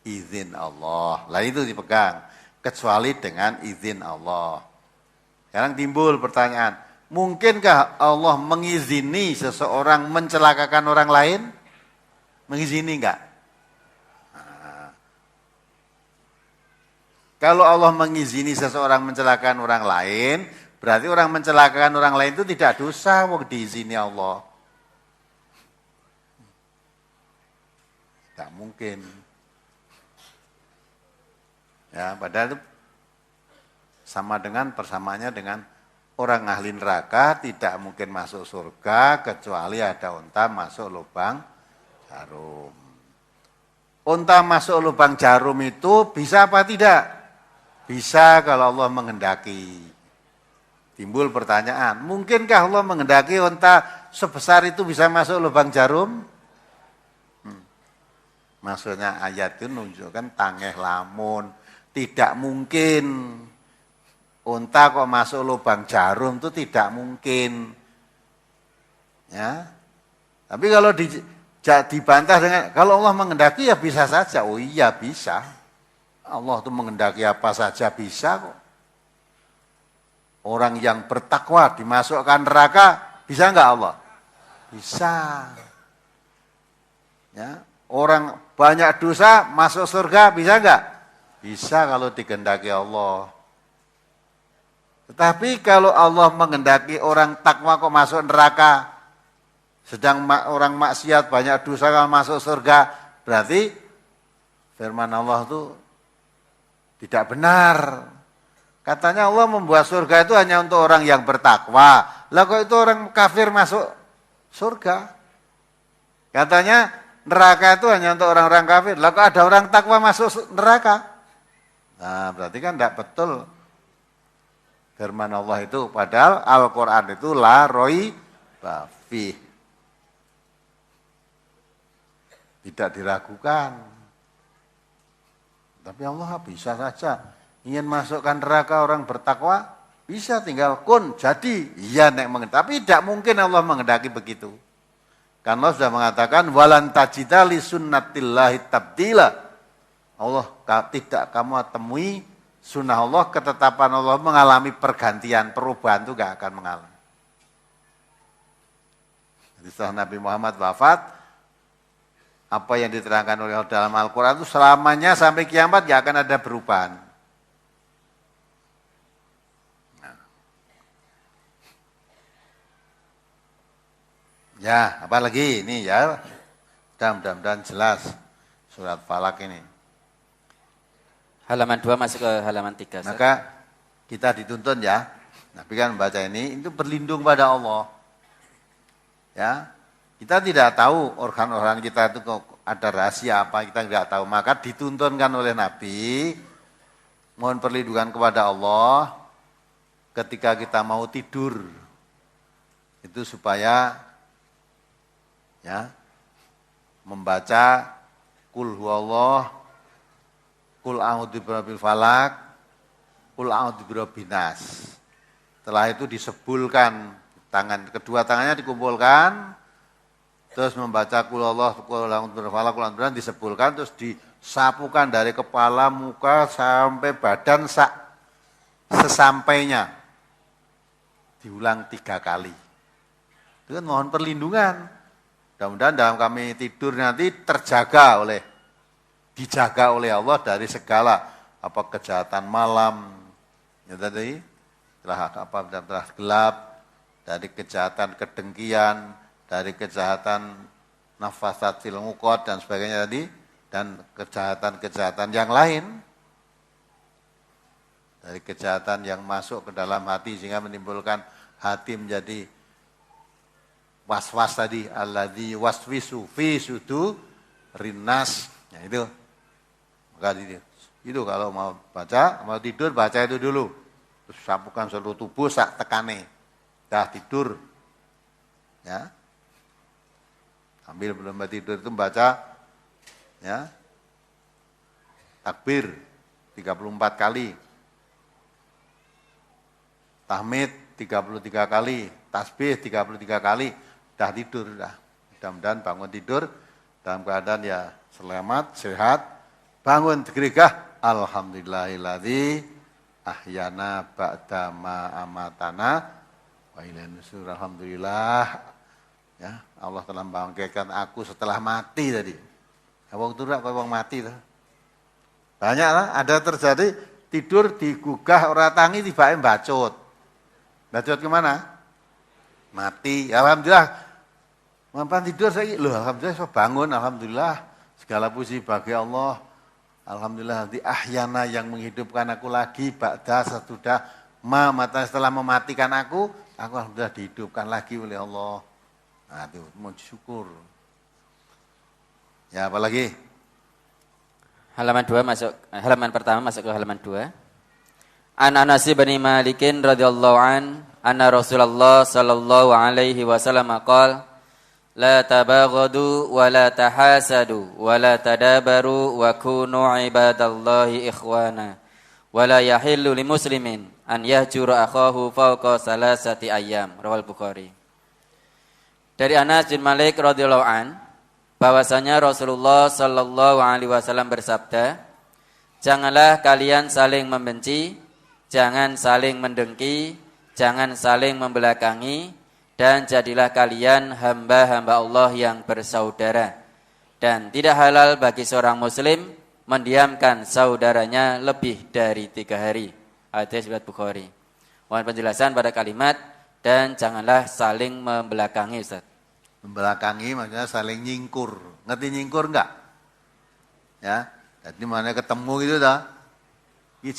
izin Allah. Lah itu dipegang, kecuali dengan izin Allah. Sekarang timbul pertanyaan, mungkinkah Allah mengizini seseorang mencelakakan orang lain? Mengizini enggak? Nah, kalau Allah mengizini seseorang mencelakakan orang lain, berarti orang mencelakakan orang lain itu tidak dosa, wong diizini Allah. Tidak mungkin. Ya, padahal itu persamaannya dengan orang ahli neraka tidak mungkin masuk surga kecuali ada unta masuk lubang jarum. Unta masuk lubang jarum itu bisa apa tidak? Bisa kalau Allah menghendaki. Timbul pertanyaan, mungkinkah Allah menghendaki unta sebesar itu bisa masuk lubang jarum? Maksudnya ayat itu menunjukkan tangeh lamun. Tidak mungkin unta kok masuk lubang jarum itu tidak mungkin. Ya. Tapi kalau dibantah dengan, kalau Allah menghendaki ya bisa saja. Oh iya bisa. Allah itu menghendaki apa saja bisa kok. Orang yang bertakwa dimasukkan neraka, bisa enggak Allah? Bisa. Ya, orang banyak dosa masuk surga, bisa enggak? Bisa kalau dikehendaki Allah. Tetapi kalau Allah menghendaki orang takwa kok masuk neraka, sedang orang maksiat banyak dosa kalau masuk surga, berarti firman Allah itu tidak benar. Katanya Allah membuat surga itu hanya untuk orang yang bertakwa. Lah kok itu orang kafir masuk surga? Katanya neraka itu hanya untuk orang-orang kafir. Lah kok ada orang takwa masuk neraka? Nah, berarti kan tidak betul firman Allah itu, padahal Al-Quran itu la raiba fih. Tidak diragukan. Tapi Allah bisa saja ingin masukkan neraka orang bertakwa, bisa tinggal kun, jadi iya nek mengendaki. Tapi tidak mungkin Allah mengendaki begitu. Karena Allah sudah mengatakan walan tajida li sunnatillahi tabdila. Allah tidak kamu temui sunnah Allah, ketetapan Allah mengalami pergantian, perubahan itu gak akan mengalami. Jadi setelah Nabi Muhammad wafat, apa yang diterangkan oleh Allah dalam Al-Quran itu selamanya sampai kiamat gak akan ada perubahan. Nah. Ya, apa lagi ini ya? Mudah-mudahan jelas surat Falak ini.
Halaman 2 masuk ke halaman 3.
Maka kita dituntun ya, Nabi kan membaca ini, itu berlindung pada Allah. Ya, kita tidak tahu organ-organ kita itu ada rahasia apa, kita tidak tahu. Maka dituntunkan oleh Nabi, mohon perlindungan kepada Allah ketika kita mau tidur. Itu supaya ya membaca Qul huwallah, Qul a'udzu birabbil falak, Qul a'udzu birabbin nas. Setelah itu disebulkan kedua tangannya dikumpulkan, terus membaca Qul huwallah, Qul a'udzu birabbil falak, Qul a'udzu birabbin nas, disebulkan, terus disapukan dari kepala, muka sampai badan sesampainya. Diulang 3 kali. Itu kan mohon perlindungan. Mudah-mudahan dalam kami tidur nanti dijaga oleh Allah dari segala apa kejahatan malam, ya tadi telah gelap, dari kejahatan kedengkian, dari kejahatan nafasatil uqad dan sebagainya tadi, dan kejahatan-kejahatan yang lain, dari kejahatan yang masuk ke dalam hati sehingga menimbulkan hati menjadi was-was tadi, alladzi waswisu fi sudurin nas, ya itu. Maka itu kalau mau baca, mau tidur baca itu dulu. Terus sapukan seluruh tubuh sak tekane. Dah tidur. Ya. Sambil belum tidur itu baca ya. Takbir 34 kali. Tahmid 33 kali, tasbih 33 kali, dah tidur dah. Mudah-mudahan bangun tidur dalam keadaan ya selamat, sehat. Bangun gerigah, alhamdulillahilladzi ahyana ba'da ma amatana wa ilaihi nusyur. Alhamdulillah ya, Allah telah membangkitkan aku setelah mati tadi. Wong turak kok wong mati tuh. Banyak lah, ada terjadi tidur digugah ora tangi tibake mbacut. Mbacut kemana? Mati. Alhamdulillah. Mampan tidur saya, loh alhamdulillah saya bangun, alhamdulillah. Segala puji bagi Allah. Alhamdulillah di ahyana yang menghidupkan aku lagi, ba'da sesudah mata setelah mematikan aku alhamdulillah dihidupkan lagi oleh Allah. Nah itu mau syukur. Ya apalagi?
Halaman pertama masuk ke halaman 2. An Anas bin Malikin radhiyallahu anna Rasulullah sallallahu alaihi wasallam qala la tabaghadu wa la tahasadu wa la tadabaru wa kunu ibadallahi ikhwana wa la yahillu limuslimin an yahjura akhahu fawqa salasati ayyam. Rawal Bukhari. Dari Anas bin Malik radhiyallahu an bahwasanya Rasulullah sallallahu alaihi wasallam bersabda, janganlah kalian saling membenci, jangan saling mendengki, jangan saling membelakangi, dan jadilah kalian hamba-hamba Allah yang bersaudara. Dan tidak halal bagi seorang muslim mendiamkan saudaranya lebih dari 3 hari. Hadis riwayat Bukhari. Mohon penjelasan pada kalimat dan janganlah saling membelakangi, Ustaz.
Membelakangi maksudnya saling nyingkur. Ngerti nyingkur enggak? Ya, jadi mana ketemu gitu dah. Iki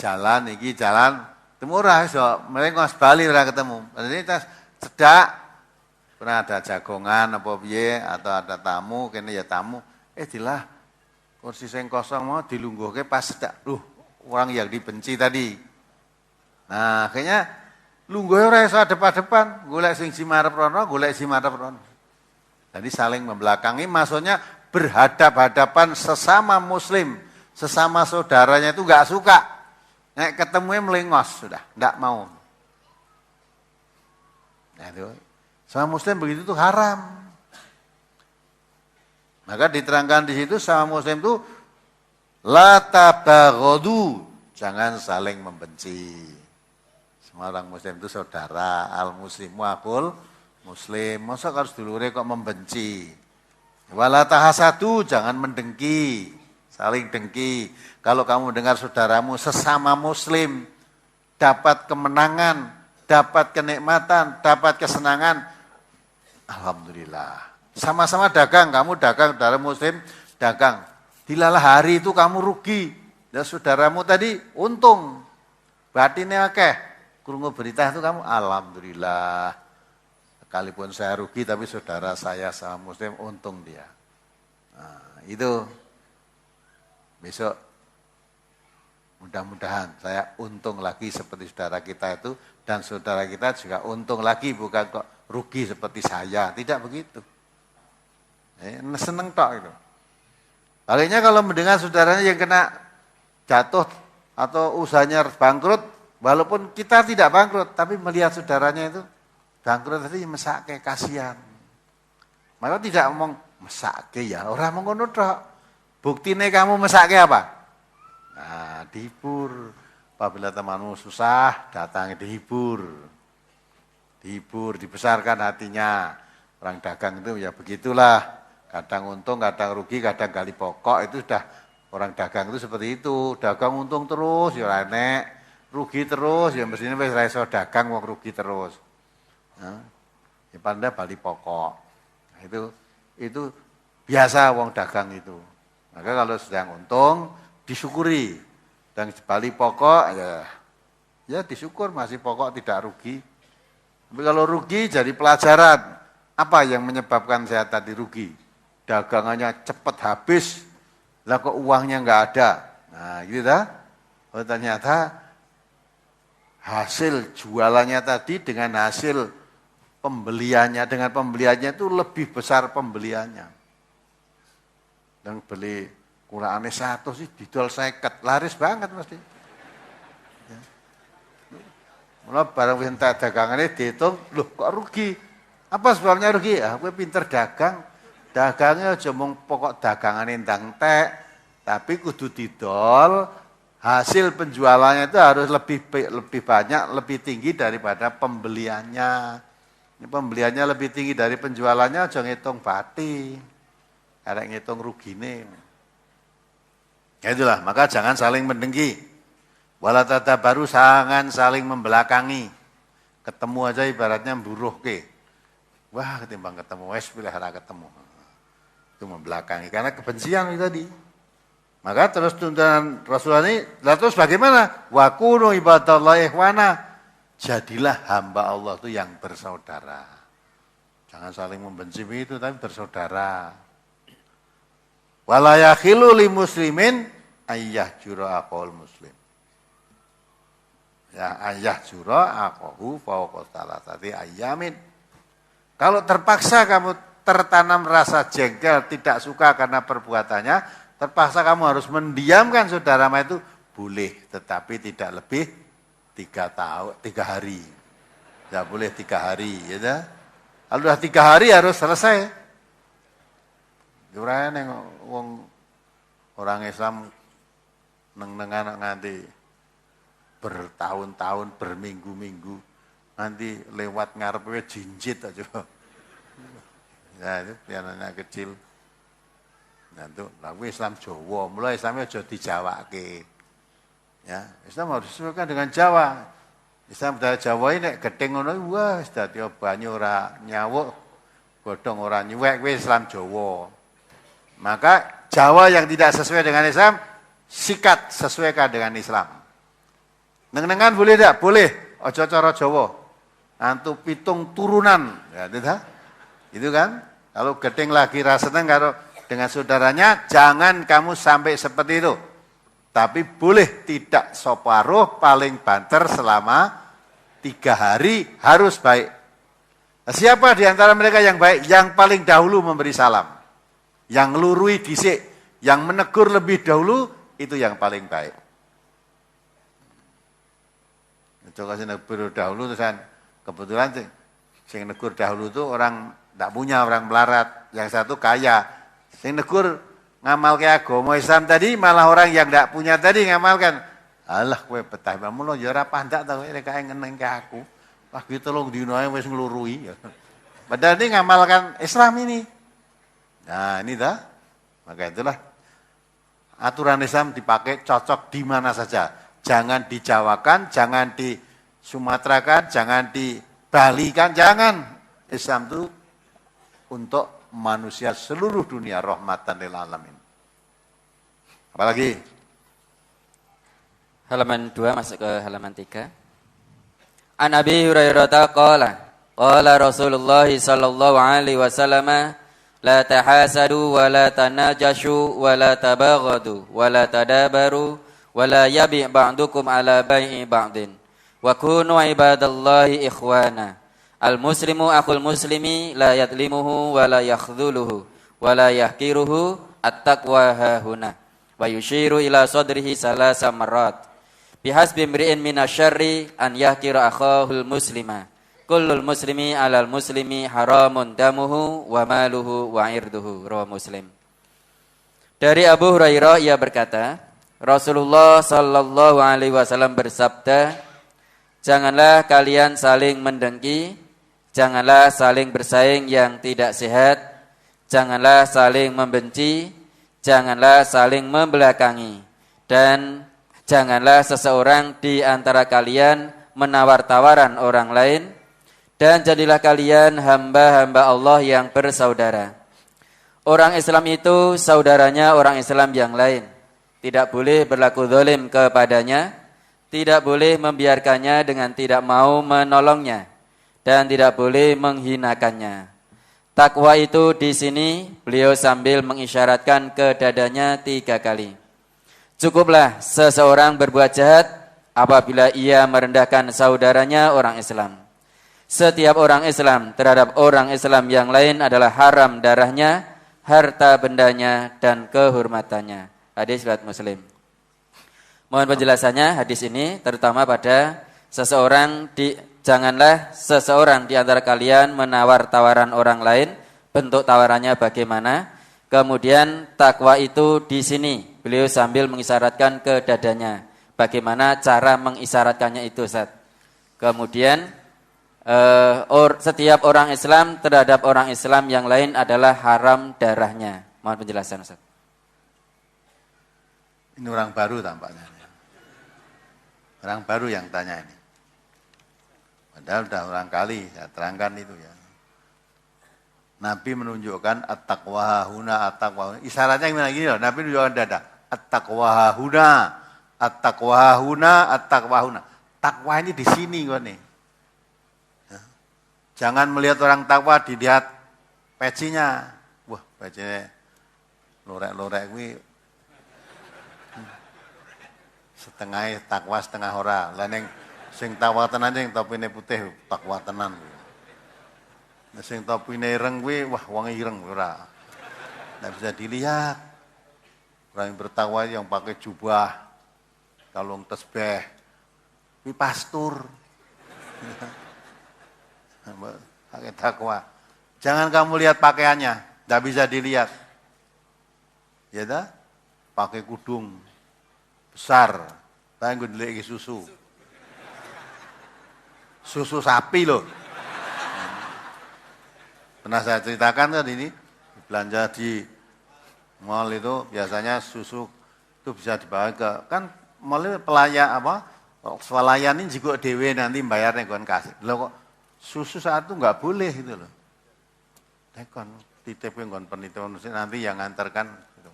jalan, ketemu ora iso, melengos bali ora ketemu. Jadi tas cedak pernah ada jagongan apa piye atau ada tamu kene ya tamu dilah kursi sing kosong mau dilungguhke pas cedak. orang yang dibenci tadi. Nah, akhirnya lungguhe ora iso depan-depan, golek sing simarep rono, golek simarep rono. Jadi saling membelakangi, maksudnya berhadap-hadapan sesama muslim, sesama saudaranya itu enggak suka. Nek ketemunya melengos sudah, enggak mau. Nah, itu sama muslim begitu tuh haram. Maka diterangkan di situ sama muslim itu la tabaghadu, jangan saling membenci. Semua orang muslim itu saudara, al muslimu akul muslim. Masa harus dulure kok membenci? Wala tahasadu, jangan mendengki, saling dengki. Kalau kamu dengar saudaramu sesama muslim dapat kemenangan, dapat kenikmatan, dapat kesenangan, alhamdulillah. Sama-sama dagang, kamu dagang, saudara muslim dagang. Dilalah hari itu kamu rugi, dan saudaramu tadi untung. Batinnya akeh, krungu berita itu kamu alhamdulillah. Sekalipun saya rugi tapi saudara saya sama muslim untung dia. Nah, itu besok mudah-mudahan saya untung lagi seperti saudara kita itu, dan saudara kita juga untung lagi, bukan kok rugi seperti saya, tidak begitu. Seneng tok itu. Baliknya kalau mendengar saudaranya yang kena jatuh atau usahanya bangkrut, walaupun kita tidak bangkrut, tapi melihat saudaranya itu bangkrut tadi mesake, kasihan. Maka tidak ngomong mesake ya, orang mengono tok. Buktine kamu mesake apa? Nah, dihibur. Apabila temanmu susah, datang dihibur. Dihibur, dibesarkan hatinya. Orang dagang itu ya begitulah. Kadang untung, kadang rugi, kadang gali pokok, itu sudah orang dagang itu seperti itu. Dagang untung terus, ya enek, rugi terus, ya mestinya wis ra iso dagang wong rugi terus. Nah, ya pandai bali pokok. Nah, itu biasa wong dagang itu. Maka kalau sedang untung disyukuri, dan bali pokok ya disyukur masih pokok tidak rugi. Tapi kalau rugi jadi pelajaran. Apa yang menyebabkan saya tadi rugi? Dagangannya cepat habis, lah kok uangnya enggak ada. Nah, gitu dah. Oh, ternyata hasil jualannya tadi dengan hasil pembeliannya, dengan pembeliannya itu lebih besar pembeliannya. Dan beli kurangane 100 sih didol 50, laris banget mesti. Ya. Mula barang wis entek dagangane dihitung, loh kok rugi? Apa sebabnya rugi? Ah, kowe pinter dagang. Dagangnya aja mung pokok dagangane ndang tek, tapi kudu didol, hasil penjualannya itu harus lebih banyak, lebih tinggi daripada pembeliannya. Ini pembeliannya lebih tinggi dari penjualannya, aja ngitung bati. Karek ngitung rugine. Ya itulah, maka jangan saling mendengki. Wala tadabaru, jangan saling membelakangi. Ketemu aja ibaratnya mburuhke. Wah, ketimbang ketemu wes pilih ora ketemu. Itu membelakangi karena kebencian itu tadi. Maka terus tuntunan Rasulullah ini, lalu terus bagaimana? Wa kunu ibadallahi ikhwana. Jadilah hamba Allah itu yang bersaudara. Jangan saling membenci itu, tapi bersaudara. Wala yakhilu li muslimin ayyah jura aqol muslim. Ya ayyah jura aqahu fawqa salasati ayyamin. Kalau terpaksa kamu tertanam rasa jengkel, tidak suka karena perbuatannya, terpaksa kamu harus mendiamkan saudaramu itu, boleh, tetapi tidak lebih 3 hari. Tidak boleh 3 hari, ya. Kalau sudah 3 hari harus selesai. Jurane wong orang Islam neng-nengan nganti bertahun-tahun, berminggu-minggu, nanti lewat ngarepe jinjit aja. Ya itu anak kecil. Nah itu lagu Islam Jawa, mulai Islamnya aja dijawake. Ya, Islam harus disesuaikan dengan Jawa. Islam dari Jawa ini gedeng ngono, wah wis dadi banyu ora nyawuk, godhong ora nyuwek, wis Islam Jawa. Maka Jawa yang tidak sesuai dengan Islam, sikat sesuaikan dengan Islam. Neng-nengan boleh tidak? Boleh. Aja cara Jawa. Antu pitung turunan. Ya, tidak? Itu kan? Kalau gedeng lagi rasa seneng kalau dengan saudaranya, jangan kamu sampai seperti itu. Tapi boleh tidak separuh, paling banter selama 3 hari harus baik. Nah, siapa di antara mereka yang baik? Yang paling dahulu memberi salam. Yang ngelurui dhisik, yang menegur lebih dahulu, itu yang paling baik. Coba sing negur dahulu terus kan kebetulan sing negur dahulu itu orang tidak punya, orang melarat, yang satu kaya. Sing negur ngamal ke agama Islam tadi malah orang yang tidak punya tadi ngamalkan. Alah kowe betah mulo ya ora pandak ta kowe nek ngeneng ke aku. Wah gitu loh dino ae wis nglurui. Padahal ini ngamalkan Islam ini. Nah, ini dah. Maka itulah aturan Islam dipakai cocok di mana saja. Jangan dijawakan, jangan di Sumatrakan, jangan di Balikan, jangan. Islam itu untuk manusia seluruh dunia, rahmatan lil alamin. Apalagi?
Halaman 2 masuk ke halaman 3. An Abi Hurairah qala Rasulullah sallallahu alaihi wasallam la tahasadu wa la tanajashu wa la tabaghadu wa la tadabaru wa la yabi' ba'dukum ala bai'i ba'din wa kunu ibadallahi ikhwana. Al-muslimu akhul muslimi la yadlimuhu wa la yakhdhuluhu wa la yahkiruhu at-taqwa hahuna wa yushiru ila sadrihi salasa marrat bihasbi imri'in minasyarri an yahkira akhahul muslima kullul muslimi alal muslimi haramun damuhu wa maluhu wa irduhu. Rawahu Muslim. Dari Abu Hurairah ia berkata, Rasulullah sallallahu alaihi wasallam bersabda, janganlah kalian saling mendengki, janganlah saling bersaing yang tidak sehat, janganlah saling membenci, janganlah saling membelakangi, dan janganlah seseorang di antara kalian menawar-tawaran orang lain, dan jadilah kalian hamba-hamba Allah yang bersaudara. Orang Islam itu saudaranya orang Islam yang lain. Tidak boleh berlaku zalim kepadanya, tidak boleh membiarkannya dengan tidak mau menolongnya, dan tidak boleh menghinakannya. Takwa itu di sini beliau sambil mengisyaratkan ke dadanya 3 kali. Cukuplah seseorang berbuat jahat apabila ia merendahkan saudaranya orang Islam. Setiap orang Islam terhadap orang Islam yang lain adalah haram darahnya, harta bendanya, dan kehormatannya. Hadis riwayat Muslim. Mohon penjelasannya hadis ini terutama pada janganlah seseorang di antara kalian menawar tawaran orang lain, bentuk tawarannya bagaimana. Kemudian takwa itu di sini beliau sambil mengisyaratkan ke dadanya. Bagaimana cara mengisyaratkannya itu, Ustaz. Kemudian setiap orang Islam terhadap orang Islam yang lain adalah haram darahnya. Mohon penjelasan, Ustaz.
Ini orang baru tampaknya. Orang baru yang tanya ini. Padahal sudah ulang kali saya terangkan itu ya. Nabi menunjukkan at-taqwa huna, at-taqwa. Isyaratnya gimana gini loh, Nabi menunjukkan dada. At-taqwa huna, at-taqwa huna, at-taqwa huna. Takwa ini di sini kok nih. Jangan melihat orang takwa dilihat pecinya. Wah, pecinya lorek-lorek kuwi setengah takwa setengah ora. Lah ning sing takwa tenan sing topine putih takwa tenan. Nah sing topine ireng kuwi wah wong ireng ora. Nggak bisa dilihat. Orang yang bertakwa yang pakai jubah, kalung tasbih, kuwi pastur. Pakai takwa. Jangan kamu lihat pakaiannya, tidak bisa dilihat. Ya dah, pakai kudung besar, tangguh dilihat susu. Susu sapi loh. Pernah saya ceritakan kan ini, belanja di mall itu biasanya susu itu bisa dibawa ke, kan mall itu pelayan apa? Swalayan ini juga dewe nanti bayarnya kon kasih. Loh kok susu saat itu nggak boleh gitu loh. Tekon titip ngon penitipan nanti yang ngantarkan gitu.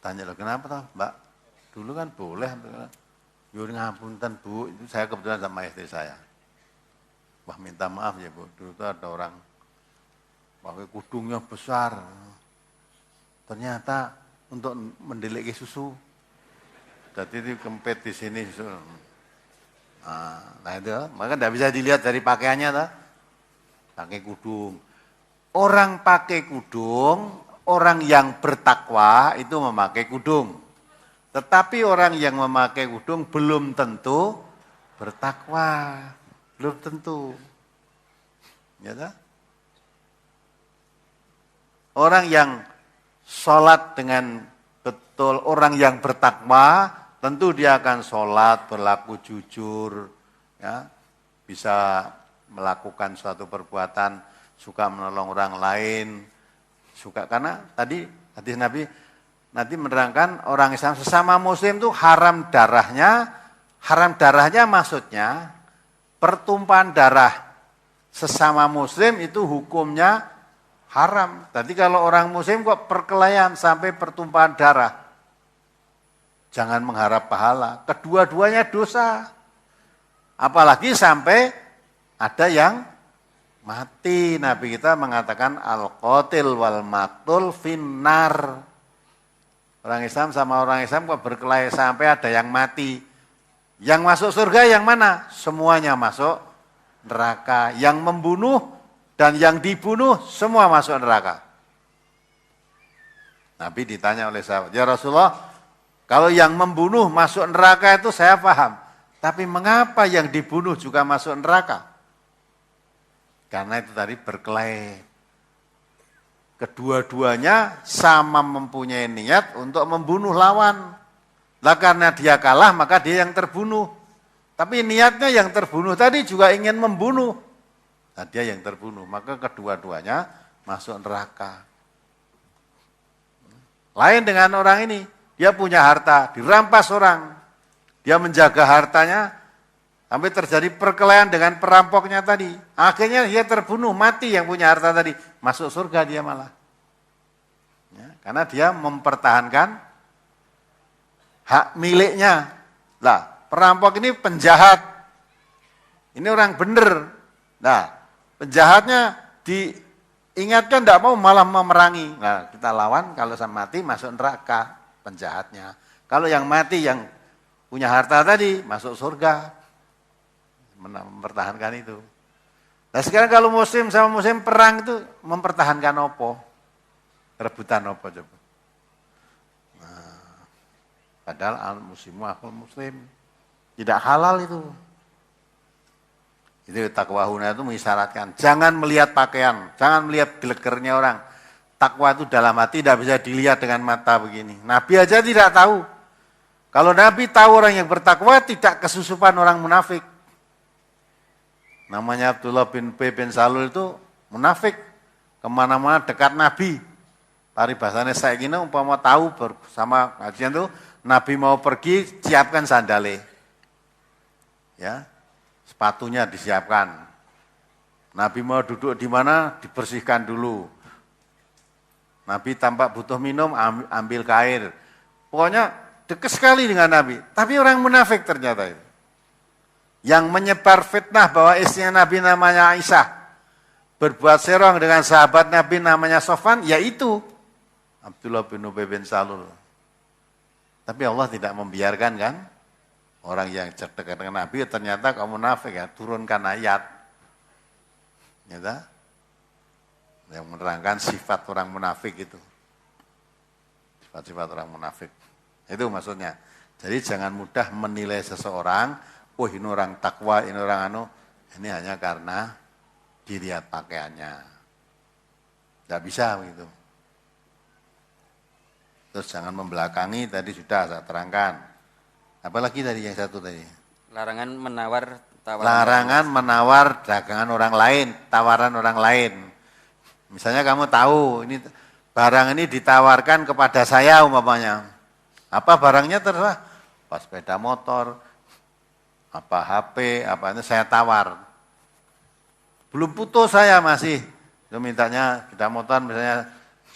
Tanya lo kenapa toh, Mbak? Dulu kan boleh. Yuri ngapunten Bu, itu saya kebetulan sama istri saya. Wah minta maaf ya Bu, dulu tuh ada orang pakai kudungnya besar. Ternyata untuk mendelik susu. Jadi itu kempit di sini. Nah itu, maka tidak bisa dilihat dari pakaiannya toh. Pakai kudung. Orang pakai kudung, orang yang bertakwa itu memakai kudung. Tetapi orang yang memakai kudung belum tentu bertakwa. Belum tentu. Ya toh? Orang yang sholat dengan betul, orang yang bertakwa, tentu dia akan sholat, berlaku jujur, ya, bisa melakukan suatu perbuatan, suka menolong orang lain, suka karena tadi hadis Nabi nanti menerangkan orang Islam sesama Muslim itu haram darahnya maksudnya pertumpahan darah sesama Muslim itu hukumnya haram. Tadi kalau orang Muslim kok perkelahian sampai pertumpahan darah, jangan mengharap pahala. Kedua-duanya dosa. Apalagi sampai ada yang mati. Nabi kita mengatakan al-qatil wal maqtul finnar. Orang Islam sama orang Islam kok berkelahi sampai ada yang mati. Yang masuk surga yang mana? Semuanya masuk neraka. Yang membunuh dan yang dibunuh semua masuk neraka. Nabi ditanya oleh sahabat, ya Rasulullah, kalau yang membunuh masuk neraka itu saya paham. Tapi mengapa yang dibunuh juga masuk neraka? Karena itu tadi berkelahi. Kedua-duanya sama mempunyai niat untuk membunuh lawan. Lah karena dia kalah maka dia yang terbunuh. Tapi niatnya yang terbunuh tadi juga ingin membunuh. Nah, dia yang terbunuh, maka kedua-duanya masuk neraka. Lain dengan orang ini, dia punya harta, dirampas orang. Dia menjaga hartanya, sampai terjadi perkelahian dengan perampoknya tadi. Akhirnya dia terbunuh, mati yang punya harta tadi. Masuk surga dia malah. Ya, karena dia mempertahankan hak miliknya. Lah, perampok ini penjahat. Ini orang bener. Nah, penjahatnya diingatkan tidak mau malah memerangi. Nah, kita lawan kalau sama mati masuk neraka penjahatnya. Kalau yang mati yang punya harta tadi masuk surga. Mempertahankan itu. Nah sekarang kalau muslim sama muslim perang itu mempertahankan apa? Rebutan apa coba? Nah, padahal al-muslimu akhul muslim. Tidak halal itu. Itu takwa huna itu mengisyaratkan, jangan melihat pakaian, jangan melihat gelegernya orang. Takwa itu dalam hati tidak bisa dilihat dengan mata begini. Nabi aja tidak tahu. Kalau Nabi tahu orang yang bertakwa tidak kesusupan orang munafik. Namanya Abdullah bin Ubay bin Salul itu munafik. Kemana-mana dekat Nabi. Paribasannya saya gini umpama tahu bersama kajian itu, Nabi mau pergi siapkan sandale. Ya. Sepatunya disiapkan. Nabi mau duduk di mana, dibersihkan dulu. Nabi tampak butuh minum, ambil kain. Pokoknya dekat sekali dengan Nabi. Tapi orang munafik ternyata itu. Yang menyebar fitnah bahwa istrinya Nabi namanya Aisyah. Berbuat serong dengan sahabat Nabi namanya Sofwan, yaitu Abdullah bin Ubay bin Salul. Tapi Allah tidak membiarkan kan? Orang yang dekat dengan Nabi ternyata kamu munafik ya, turunkan ayat. Ya, yang menerangkan sifat orang munafik itu. Sifat-sifat orang munafik. Itu maksudnya. Jadi jangan mudah menilai seseorang, oh ini orang takwa, ini orang anu, ini hanya karena dilihat pakaiannya. Tidak bisa begitu. Terus jangan membelakangi, tadi sudah saya terangkan. Apalagi tadi yang satu tadi?
Larangan menawar tawaran.
Larangan menawar dagangan orang lain, tawaran orang lain. Misalnya kamu tahu ini barang ini ditawarkan kepada saya umpamanya. Apa barangnya terserah? Apa sepeda motor, apa HP, apa itu saya tawar. Belum putus saya masih. Itu mintanya sepeda motor misalnya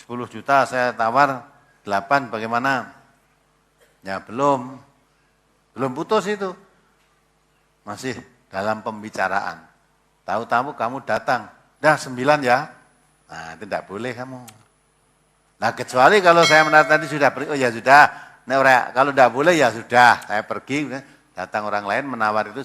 10 juta saya tawar 8 bagaimana? Ya belum putus itu. Masih dalam pembicaraan. Tahu-tahu kamu datang, dah 9 ya. Nah itu tidak boleh kamu. Nah kecuali kalau saya menata tadi sudah pergi, oh ya sudah, Kalau tidak boleh ya sudah, saya pergi, datang orang lain menawar itu